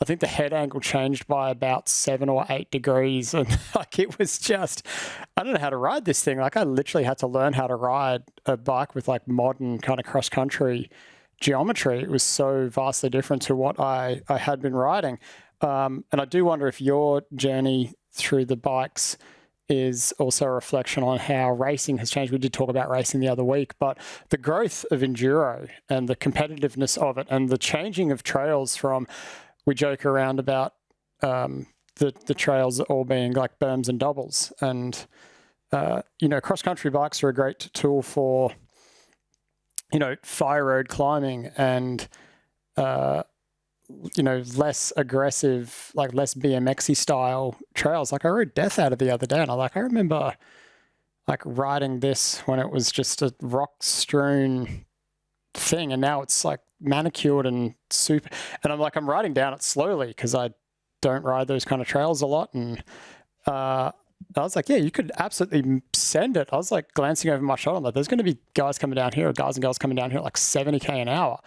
Speaker 3: I think the head angle changed by about 7 or 8 degrees. And it was just, I don't know how to ride this thing. I literally had to learn how to ride a bike with modern kind of cross country geometry. It was so vastly different to what I had been riding. And I do wonder if your journey through the bikes is also a reflection on how racing has changed. We did talk about racing the other week, but the growth of enduro and the competitiveness of it and the changing of trails from, we joke around about the trails all being like berms and doubles. And, cross-country bikes are a great tool for, fire road climbing and, less aggressive, less BMX-y style trails. I rode Death Adder the other day and I remember riding this when it was just a rock-strewn thing, and now it's manicured and super, and I'm riding down it slowly because I don't ride those kind of trails a lot, and I was like, yeah, you could absolutely send it. I was like glancing over my shoulder. I'm like, there's going to be guys coming down here, or guys and girls coming down here at like 70k an hour.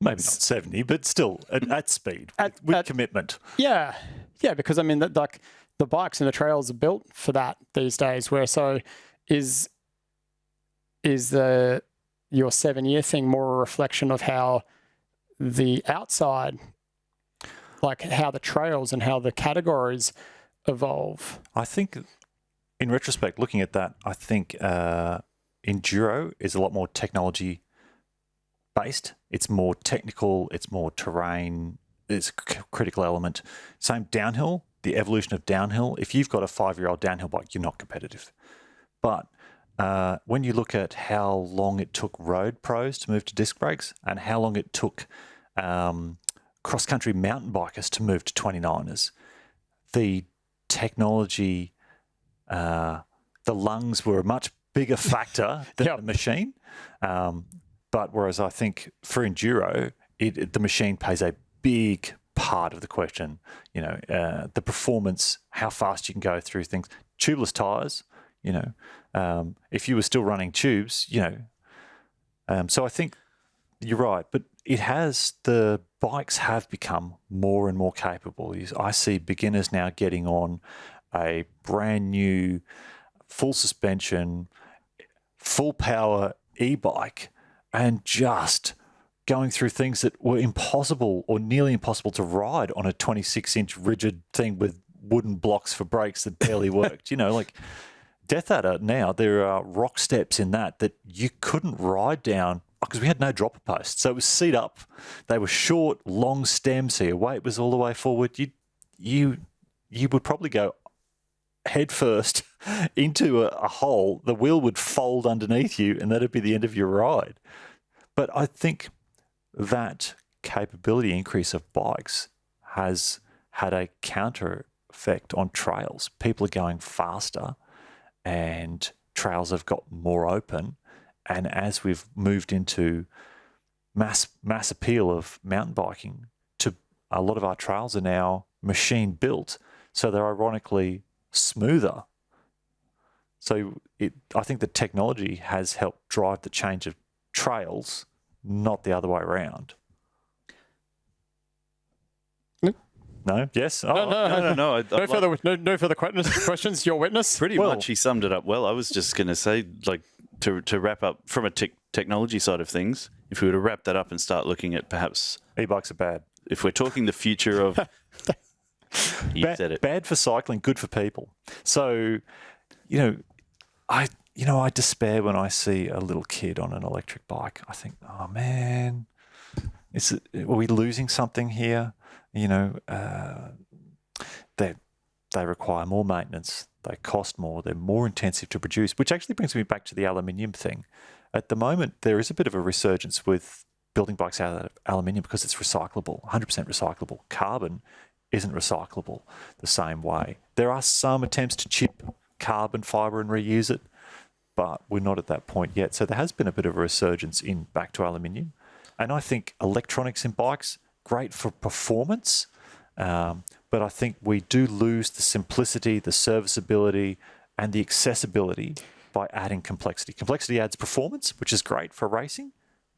Speaker 2: Maybe not 70, but still at speed, with commitment.
Speaker 3: Yeah, because I mean, like the bikes and the trails are built for that these days. Where so is your 7-year thing more a reflection of how the outside, like how the trails and how the categories evolve?
Speaker 2: I think, in retrospect, looking at that, I think enduro is a lot more technology based. It's more technical. It's more terrain. It's a critical element. Same downhill. The evolution of downhill. If you've got a 5-year-old downhill bike, you're not competitive. But when you look at how long it took road pros to move to disc brakes and how long it took cross-country mountain bikers to move to 29ers, the technology, the lungs were a much bigger factor than the machine. But whereas I think for enduro, the machine plays a big part of the question. You know, the performance, how fast you can go through things. Tubeless tyres, you know, if you were still running tubes, you know. So I think you're right, but the bikes have become more and more capable. I see beginners now getting on a brand new full suspension, full power e-bike and just going through things that were impossible or nearly impossible to ride on a 26-inch rigid thing with wooden blocks for brakes that barely worked. You know, like Death Adder now, there are rock steps in that you couldn't ride down because we had no dropper posts. So it was seat up. They were short, long stems, so your weight was all the way forward. You would probably go head first into a hole. The wheel would fold underneath you and that'd be the end of your ride. But I think that capability increase of bikes has had a counter effect on trails. People are going faster and trails have got more open. And as we've moved into mass appeal of mountain biking, to a lot of our trails are now machine built, so they're ironically smoother. So I think the technology has helped drive the change of trails, not the other way around. No? Yes?
Speaker 1: Oh, no.
Speaker 3: No further questions. Your witness.
Speaker 1: Pretty much, he summed it up well. I was just going to say, like, to wrap up from a technology side of things, if we were to wrap that up and start looking at perhaps
Speaker 2: e-bikes are bad.
Speaker 1: If we're talking the future of, said it.
Speaker 2: Bad for cycling, good for people. So, I despair when I see a little kid on an electric bike. I think, oh man, are we losing something here? They require more maintenance. They cost more. They're more intensive to produce, which actually brings me back to the aluminium thing. At the moment, there is a bit of a resurgence with building bikes out of aluminium because it's recyclable, 100% recyclable. Carbon isn't recyclable the same way. There are some attempts to chip carbon fibre and reuse it, but we're not at that point yet. So there has been a bit of a resurgence back to aluminium. And I think electronics in bikes, great for performance, but I think we do lose the simplicity, the serviceability, and the accessibility by adding complexity. Complexity adds performance, which is great for racing,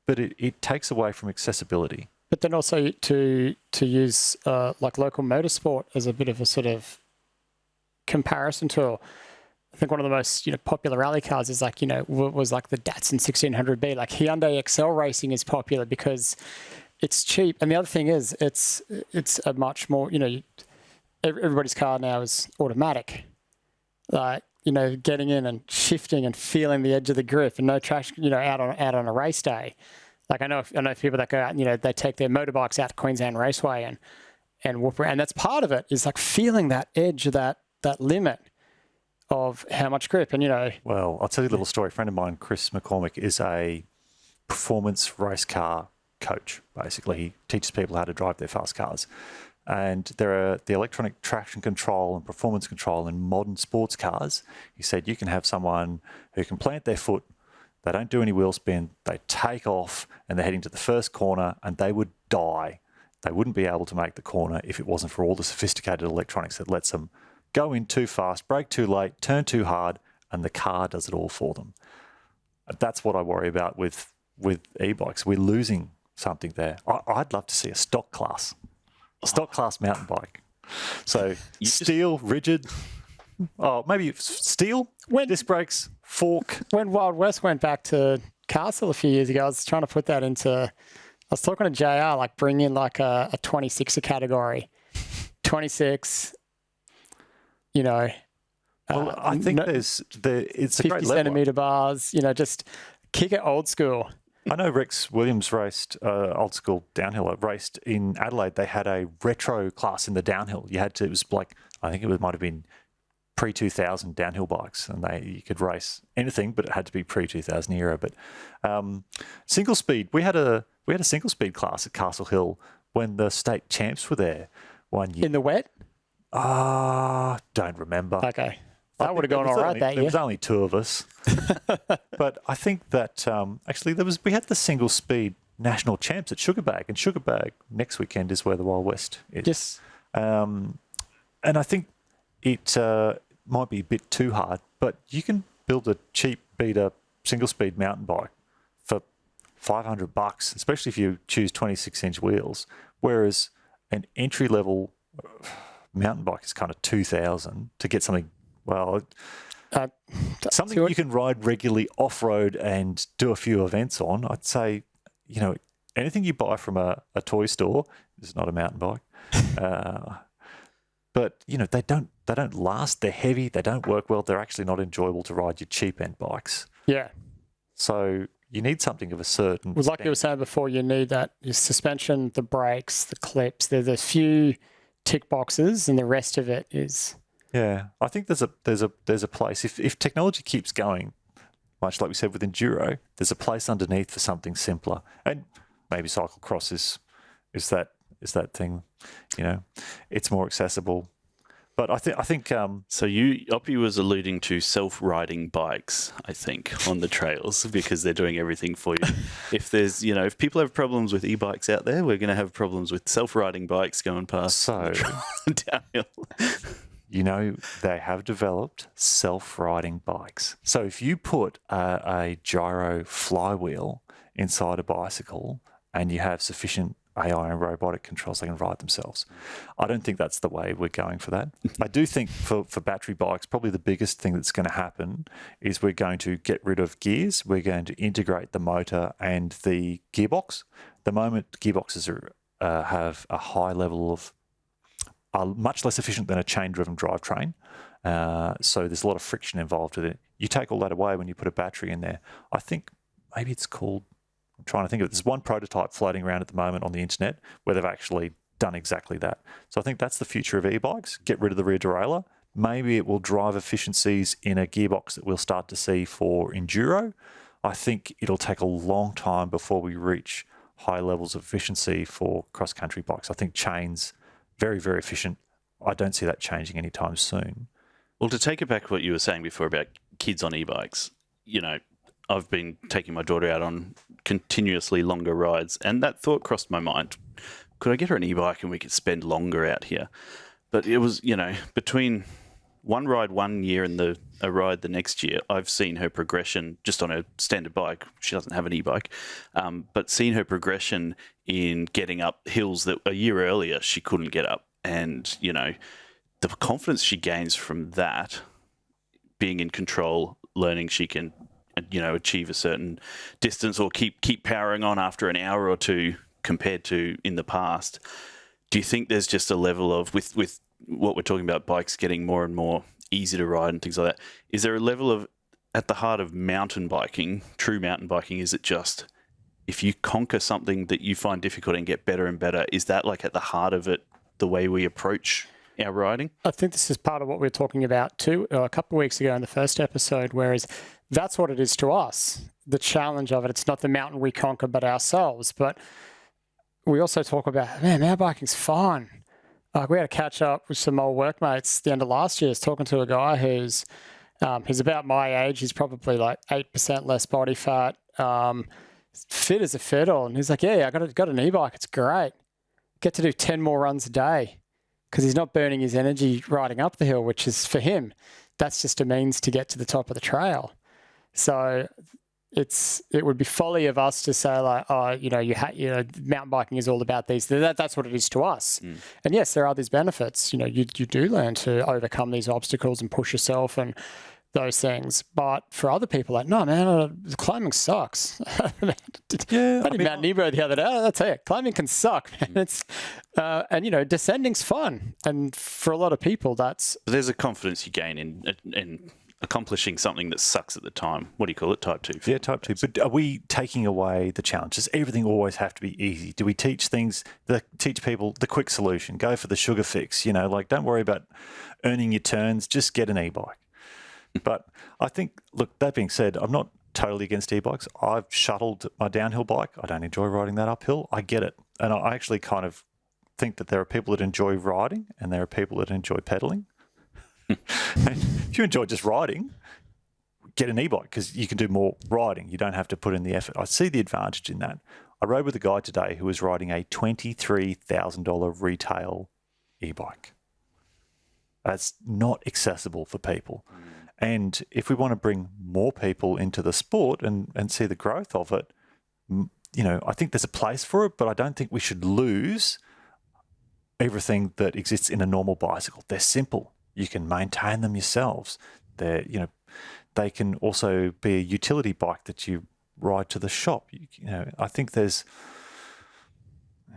Speaker 2: but it takes away from accessibility.
Speaker 3: But then also to use like local motorsport as a bit of a sort of comparison tool. I think one of the most popular rally cars is was like the Datsun 1600B. Like Hyundai Excel Racing is popular because it's cheap, and the other thing is it's a much more everybody's car now is automatic. Like getting in and shifting and feeling the edge of the grip and no traction out on a race day. Like I know people that go out they take their motorbikes out to Queensland Raceway and whoop around. And that's part of it is like feeling that edge of that limit of how much grip. And
Speaker 2: well, I'll tell you a little story. A friend of mine, Chris McCormick, is a performance race car coach. Basically, he teaches people how to drive their fast cars. And there are the electronic traction control and performance control in modern sports cars. He said you can have someone who can plant their foot, they don't do any wheel spin, they take off and they're heading to the first corner and they would die. They wouldn't be able to make the corner if it wasn't for all the sophisticated electronics that lets them go in too fast, brake too late, turn too hard, and the car does it all for them. That's what I worry about with e-bikes. We're losing something there. I'd love to see a stock class mountain bike. So steel, rigid. Oh, maybe steel, disc brakes, fork.
Speaker 3: When Wild West went back to Castle a few years ago, I was trying to put that into. I was talking to JR, like bring in like a 26er category, 26. You know.
Speaker 2: Well, I think it's a
Speaker 3: 50
Speaker 2: great level.
Speaker 3: centimetre bars. You know, just kick it old school.
Speaker 2: I know Rex Williams raced old school downhill. Raced in Adelaide. They had a retro class in the downhill. It was like, I think might have been pre-2000 downhill bikes, and you could race anything, but it had to be pre-2000 era. But single speed, we had a single speed class at Castle Hill when the state champs were there one year.
Speaker 3: In the wet?
Speaker 2: Don't remember.
Speaker 3: Okay. That would have gone all right that year.
Speaker 2: There was only two of us. But I think that actually we had the single speed national champs at Sugarbag, and Sugarbag next weekend is where the Wild West is.
Speaker 3: Yes.
Speaker 2: And I think it might be a bit too hard, but you can build a cheap beater single speed mountain bike for $500, especially if you choose 26-inch wheels, whereas an entry level mountain bike is kind of $2,000 to get something. Well, something you can ride regularly off-road and do a few events on. I'd say, anything you buy from a toy store is not a mountain bike. But, they don't last. They're heavy. They don't work well. They're actually not enjoyable to ride your cheap-end bikes.
Speaker 3: Yeah.
Speaker 2: So you need something of a certain
Speaker 3: Well, like you were saying before, you need that your suspension, the brakes, the clips. There's a few tick boxes, and the rest of it is...
Speaker 2: Yeah, I think there's a place. If technology keeps going, much like we said with enduro, there's a place underneath for something simpler, and maybe cyclocross is that thing. It's more accessible. But I think.
Speaker 1: So Oppy was alluding to self-riding bikes, I think, on the trails because they're doing everything for you. If there's, if people have problems with e-bikes out there, we're going to have problems with self-riding bikes going past.
Speaker 2: So
Speaker 1: downhill.
Speaker 2: They have developed self-riding bikes. So if you put a gyro flywheel inside a bicycle and you have sufficient AI and robotic controls, they can ride themselves. I don't think that's the way we're going for that. I do think for battery bikes, probably the biggest thing that's going to happen is we're going to get rid of gears. We're going to integrate the motor and the gearbox. At the moment, gearboxes have a high level of are much less efficient than a chain-driven drivetrain. So there's a lot of friction involved with it. You take all that away when you put a battery in there. I think maybe it's called, I'm trying to think of it. There's one prototype floating around at the moment on the internet where they've actually done exactly that. So I think that's the future of e-bikes. Get rid of the rear derailleur. Maybe it will drive efficiencies in a gearbox that we'll start to see for enduro. I think it'll take a long time before we reach high levels of efficiency for cross-country bikes. I think chains... very, very efficient. I don't see that changing anytime soon.
Speaker 1: Well, to take it back to what you were saying before about kids on e-bikes, I've been taking my daughter out on continuously longer rides, and that thought crossed my mind. Could I get her an e-bike and we could spend longer out here? But it was, between one ride one year and a ride the next year, I've seen her progression just on a standard bike. She doesn't have an e-bike, but seen her progression in getting up hills that a year earlier she couldn't get up. And, the confidence she gains from that, being in control, learning she can, achieve a certain distance or keep powering on after an hour or two compared to in the past. Do you think there's just a level of, with what we're talking about, bikes getting more and more easy to ride and things like that, is there a level of, at the heart of mountain biking, true mountain biking, is it just if you conquer something that you find difficult and get better and better, is that like at the heart of it, the way we approach our riding?
Speaker 3: I think this is part of what we were talking about too a couple of weeks ago in the first episode, whereas that's what it is to us, the challenge of it. It's not the mountain we conquer, but ourselves. But we also talk about, mountain biking's fun. Like we had to catch up with some old workmates at the end of last year. I was talking to a guy who's he's about my age. He's probably like 8% less body fat, fit as a fiddle. And he's like, I got an e-bike. It's great. Get to do 10 more runs a day. because he's not burning his energy riding up the hill, which is for him, that's just a means to get to the top of the trail. So it would be folly of us to say like, oh, mountain biking is all about these. That's what it is to us. And yes, there are these benefits. You do learn to overcome these obstacles and push yourself and those things. But for other people, like, no, man, climbing sucks. I did Mount Nebo the other day. That's it. Climbing can suck, man. It's and descending's fun. And for a lot of people,
Speaker 1: there's a confidence you gain in accomplishing something that sucks at the time. What do you call it? Type 2.
Speaker 2: Yeah, type 2. But are we taking away the challenge? Does everything always have to be easy? Do we teach people the quick solution? Go for the sugar fix. Don't worry about earning your turns. Just get an e-bike. But I think, look, that being said, I'm not totally against e-bikes. I've shuttled my downhill bike. I don't enjoy riding that uphill. I get it. And I actually kind of think that there are people that enjoy riding and there are people that enjoy pedaling. If you enjoy just riding, get an e-bike because you can do more riding. You don't have to put in the effort. I see the advantage in that. I rode with a guy today who was riding a $23,000 retail e-bike. That's not accessible for people. And if we want to bring more people into the sport and see the growth of it, I think there's a place for it, but I don't think we should lose everything that exists in a normal bicycle. They're simple. You can maintain them yourselves. They can also be a utility bike that you ride to the shop. I think there's.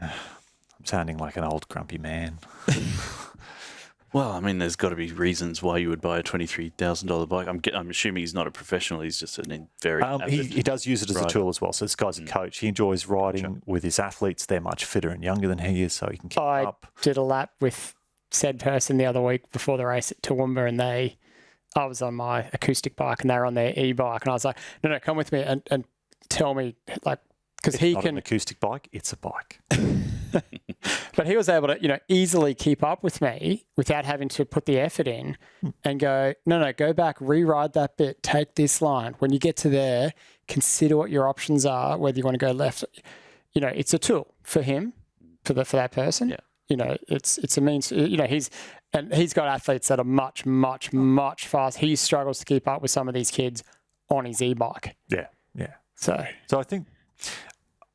Speaker 2: I'm sounding like an old grumpy man.
Speaker 1: Well, I mean, there's got to be reasons why you would buy a $23,000 bike. I'm assuming he's not a professional. He's just a very
Speaker 2: he does use it as a tool as well. So this guy's a coach. He enjoys riding with his athletes. They're much fitter and younger than he is, so he can keep up.
Speaker 3: I did a lap with said person the other week before the race at Toowoomba, and I was on my acoustic bike and they were on their e-bike, and I was like, no, come with me and tell me, like, because he
Speaker 2: not
Speaker 3: can
Speaker 2: an acoustic bike, it's a bike.
Speaker 3: But he was able to, easily keep up with me without having to put the effort in and go, no, go back, rewrite that bit, take this line. When you get to there, consider what your options are, whether you want to go left. It's a tool for him, for that person.
Speaker 1: Yeah.
Speaker 3: It's a means, he's got athletes that are much, much, much fast. He struggles to keep up with some of these kids on his e-bike.
Speaker 2: Yeah.
Speaker 3: So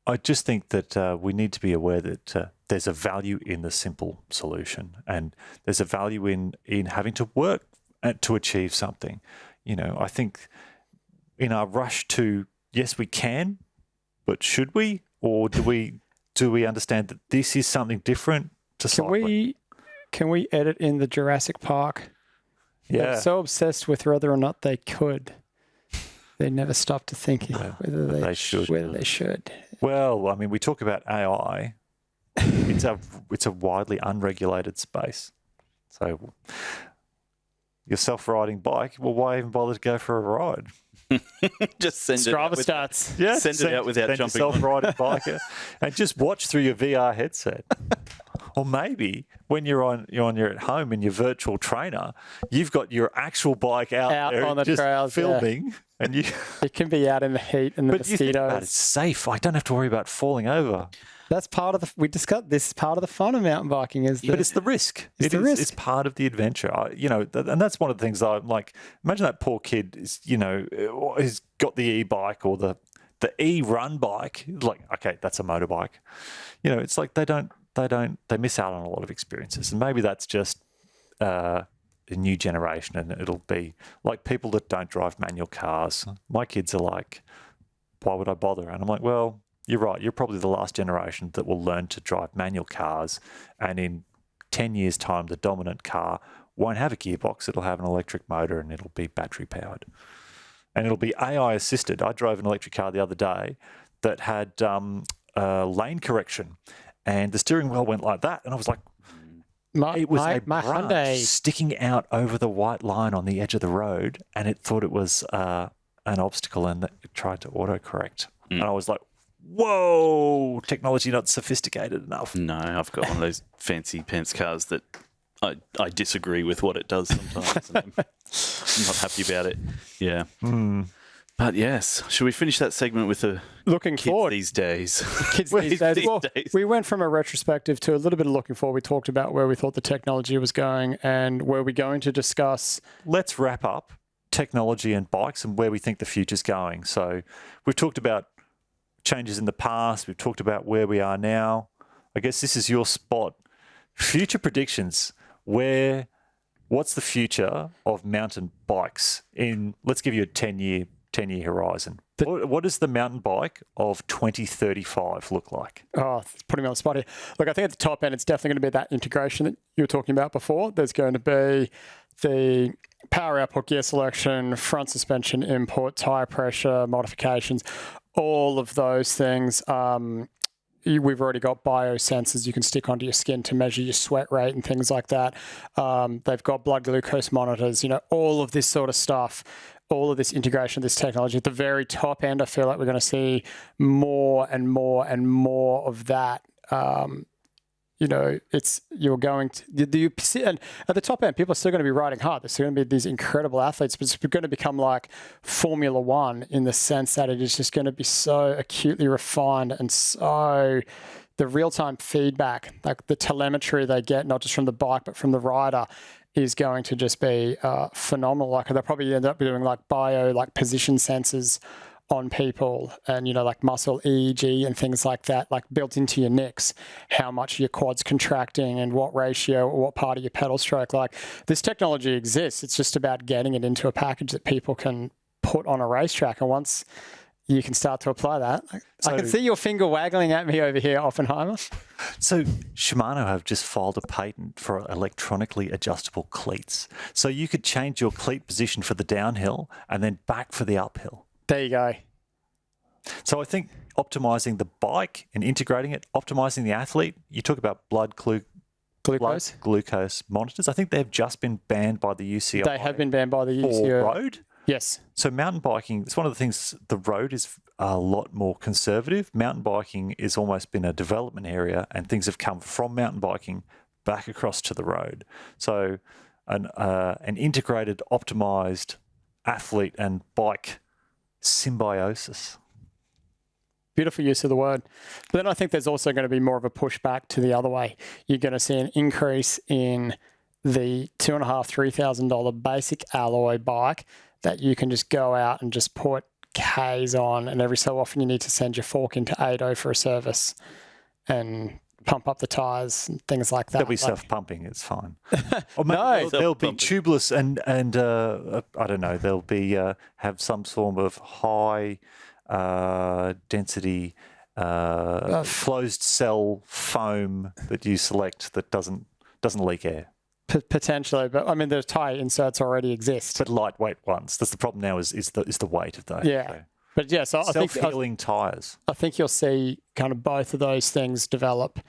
Speaker 2: I just think that we need to be aware that there's a value in the simple solution, and there's a value in having to work to achieve something. I think in our rush to, yes, we can, but should we? Or do we understand that this is something different to cycling?
Speaker 3: Can we edit in the Jurassic Park?
Speaker 2: Yeah.
Speaker 3: They're so obsessed with whether or not they could. They never stop to thinking whether they should.
Speaker 2: Well, I mean, we talk about AI. It's a widely unregulated space. So your self-riding bike, well, why even bother to go for a ride?
Speaker 1: Just send
Speaker 3: Strava
Speaker 1: it out
Speaker 3: stats.
Speaker 2: Yeah,
Speaker 1: send it out without jumping.
Speaker 2: Self-riding bike and just watch through your VR headset. Or maybe when you're at home in your virtual trainer, you've got your actual bike out there
Speaker 3: on the
Speaker 2: just
Speaker 3: trails,
Speaker 2: filming, and
Speaker 3: it can be out in the heat and the mosquitoes.
Speaker 2: You think it's safe. I don't have to worry about falling over.
Speaker 3: That's part of we discussed this is part of the fun of mountain biking
Speaker 2: but it's the risk. It's part of the adventure. And that's one of the things I'm like. Imagine that poor kid is, has got the e-bike or the e-run bike. Like, okay, that's a motorbike. It's like they miss out on a lot of experiences, and maybe that's just a new generation, and it'll be like people that don't drive manual cars. My kids are like, why would I bother? And I'm like, well, you're right. You're probably the last generation that will learn to drive manual cars. And in 10 years' time, the dominant car won't have a gearbox. It'll have an electric motor and it'll be battery powered. And it'll be AI assisted. I drove an electric car the other day that had lane correction, and the steering wheel went like that. And I was like, it was a branch Hyundai sticking out over the white line on the edge of the road, and it thought it was an obstacle, and it tried to autocorrect. And I was like, whoa, technology not sophisticated enough.
Speaker 1: No, I've got one of those fancy pants cars that I disagree with what it does sometimes. And I'm not happy about it. Yeah. But yes, should we finish that segment with the
Speaker 3: Looking
Speaker 1: kids
Speaker 3: forward.
Speaker 1: these days?
Speaker 3: Kids these days. Well, we went from a retrospective to a little bit of looking forward. We talked about where we thought the technology was going and where we're going to discuss.
Speaker 2: Let's wrap up technology and bikes and where we think the future's going. So we've talked about changes in the past. We've talked about where we are now. I guess this is your spot. Future predictions. What's the future of mountain bikes in, let's give you a 10-year horizon. What does the mountain bike of 2035 look like?
Speaker 3: Oh, it's putting me on the spot here. Look, I think at the top end, it's definitely going to be that integration that you were talking about before. There's going to be the power output, gear selection, front suspension input, tyre pressure, modifications, all of those things. We've already got biosensors you can stick onto your skin to measure your sweat rate and things like that. They've got blood glucose monitors, all of this sort of stuff, all of this integration of this technology. At the very top end, I feel like we're going to see more and more and more of that. You're going to, and at the top end, people are still going to be riding hard. There's still going to be these incredible athletes, but it's going to become like Formula One in the sense that it is just going to be so acutely refined and so the real-time feedback, like the telemetry they get, not just from the bike, but from the rider, is going to just be phenomenal. Like they'll probably end up doing like position sensors on people and, like muscle EEG and things like that, like built into your nicks, how much your quad's contracting and what ratio or what part of your pedal stroke. Like this technology exists. It's just about getting it into a package that people can put on a racetrack. And once you can start to apply that, I can see your finger waggling at me over here, Oppenheimer.
Speaker 2: So Shimano have just filed a patent for electronically adjustable cleats. So you could change your cleat position for the downhill and then back for the uphill.
Speaker 3: There you go.
Speaker 2: So I think optimizing the bike and integrating it, optimizing the athlete. You talk about blood glucose monitors. I think they've just been banned by the UCI.
Speaker 3: They have been banned by the UCI.
Speaker 2: For road?
Speaker 3: Yes.
Speaker 2: So mountain biking, it's one of the things, the road is a lot more conservative. Mountain biking has almost been a development area and things have come from mountain biking back across to the road. So an integrated, optimized athlete and bike symbiosis.
Speaker 3: Beautiful use of the word. But then I think there's also going to be more of a pushback to the other way. You're going to see an increase in the $2,500, $3,000 basic alloy bike that you can just go out and just put Ks on, and every so often you need to send your fork into Ado for a service and pump up the tyres and things like that.
Speaker 2: There'll be self-pumping, it's fine. Or
Speaker 3: No.
Speaker 2: They'll be tubeless and I don't know, they'll be have some form of high density closed cell foam that you select that doesn't leak air.
Speaker 3: Potentially, but I mean, the tyre inserts already exist.
Speaker 2: But lightweight ones. That's the problem now is the weight of those.
Speaker 3: Yeah.
Speaker 2: So.
Speaker 3: But yeah, so
Speaker 2: self-healing tyres.
Speaker 3: I think you'll see kind of both of those things develop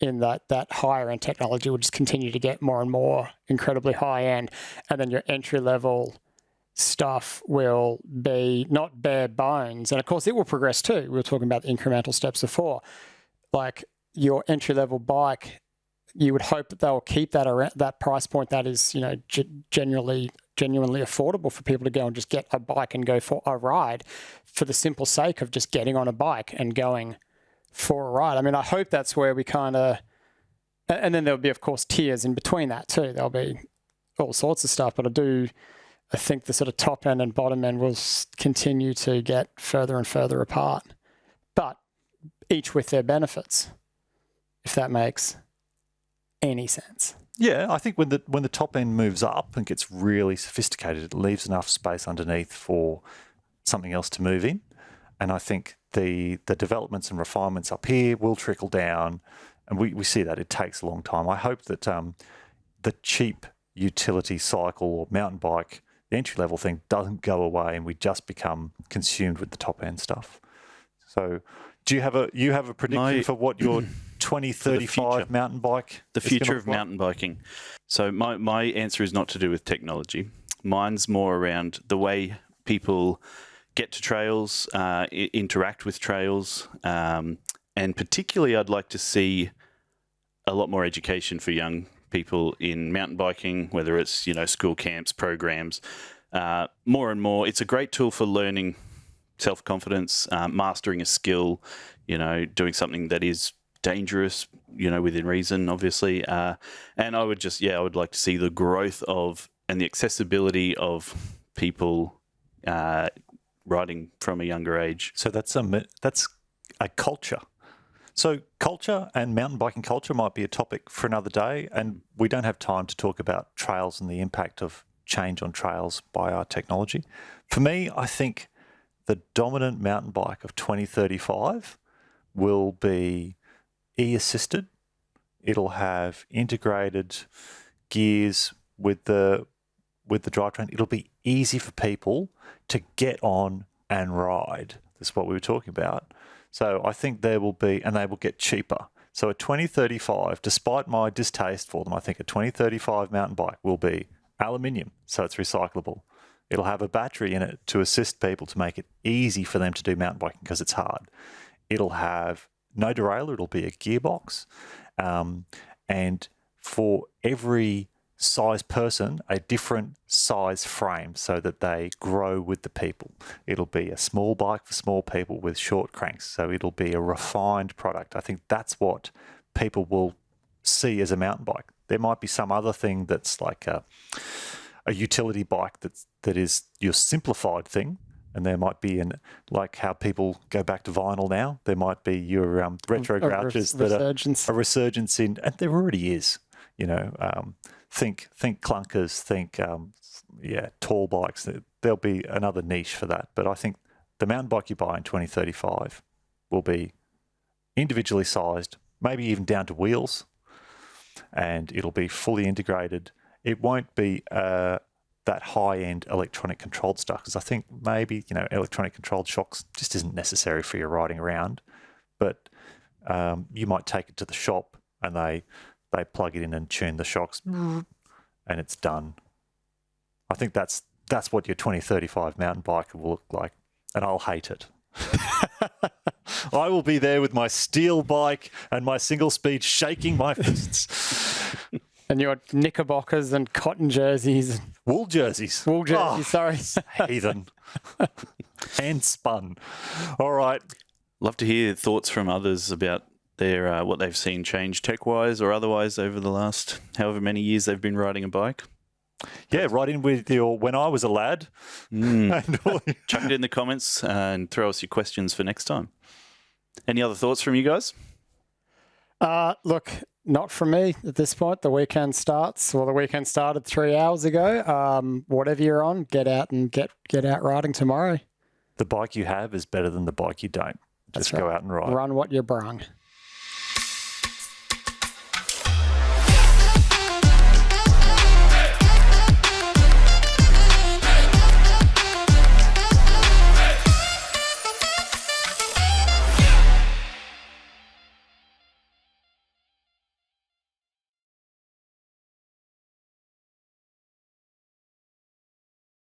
Speaker 3: in that higher end technology will just continue to get more and more incredibly high end. And then your entry level stuff will be not bare bones. And of course it will progress too. We were talking about the incremental steps before. Like your entry level bike, you would hope that they'll keep that around that price point that is, genuinely affordable for people to go and just get a bike and go for a ride for the simple sake of just getting on a bike and going for a ride. I mean, I hope that's where we kind of, and then there'll be, of course, tiers in between that too. There'll be all sorts of stuff, but I think the sort of top end and bottom end will continue to get further and further apart, but each with their benefits, if that makes any sense.
Speaker 2: Yeah, I think when the top end moves up and gets really sophisticated, it leaves enough space underneath for something else to move in. And I think the developments and refinements up here will trickle down, and we see that it takes a long time. I hope that the cheap utility cycle or mountain bike, the entry level thing, doesn't go away, and we just become consumed with the top end stuff. So, do you have a prediction for what your 2035 mountain bike?
Speaker 1: The future of mountain biking. So my answer is not to do with technology. Mine's more around the way people get to trails, interact with trails, and particularly I'd like to see a lot more education for young people in mountain biking, whether it's school camps, programs, more and more. It's a great tool for learning self-confidence, mastering a skill, doing something that is dangerous, within reason, obviously. And I would like to see the growth of and the accessibility of people riding from a younger age.
Speaker 2: So that's a culture. So culture and mountain biking culture might be a topic for another day, and we don't have time to talk about trails and the impact of change on trails by our technology. For me, I think the dominant mountain bike of 2035 will be e-assisted. It'll have integrated gears with the drivetrain. It'll be easy for people to get on and ride. This is what we were talking about. So I think there will be, and they will get cheaper. So a 2035, despite my distaste for them, I think a 2035 mountain bike will be aluminium, so it's recyclable. It'll have a battery in it to assist people to make it easy for them to do mountain biking because it's hard. It'll have no derailleur, it'll be a gearbox. And for every size person, a different size frame so that they grow with the people. It'll be a small bike for small people with short cranks. So it'll be a refined product. I think that's what people will see as a mountain bike. There might be some other thing that's like a utility bike that is your simplified thing. And there might be, like how people go back to vinyl now, there might be your retro grouches that are a resurgence in, and there already is, think clunkers, think tall bikes. There'll be another niche for that. But I think the mountain bike you buy in 2035 will be individually sized, maybe even down to wheels, and it'll be fully integrated. It won't be that high-end electronic controlled stuff, because I think maybe electronic controlled shocks just isn't necessary for your riding around. But you might take it to the shop and they plug it in and tune the shocks, and it's done. I think that's what your 2035 mountain bike will look like, and I'll hate it. I will be there with my steel bike and my single speed shaking my fists.
Speaker 3: And your knickerbockers and cotton jerseys.
Speaker 2: Wool jerseys,
Speaker 3: sorry.
Speaker 2: Heathen. Hand spun. All right.
Speaker 1: Love to hear thoughts from others about their what they've seen change tech-wise or otherwise over the last however many years they've been riding a bike.
Speaker 2: Yeah, write in with your when I was a lad.
Speaker 1: Chuck it in the comments and throw us your questions for next time. Any other thoughts from you guys?
Speaker 3: Look, not from me at this point. The weekend starts. Well, the weekend started 3 hours ago. Whatever you're on, get out and get out riding tomorrow.
Speaker 2: The bike you have is better than the bike you don't. Just go out and ride.
Speaker 3: Run what you brung.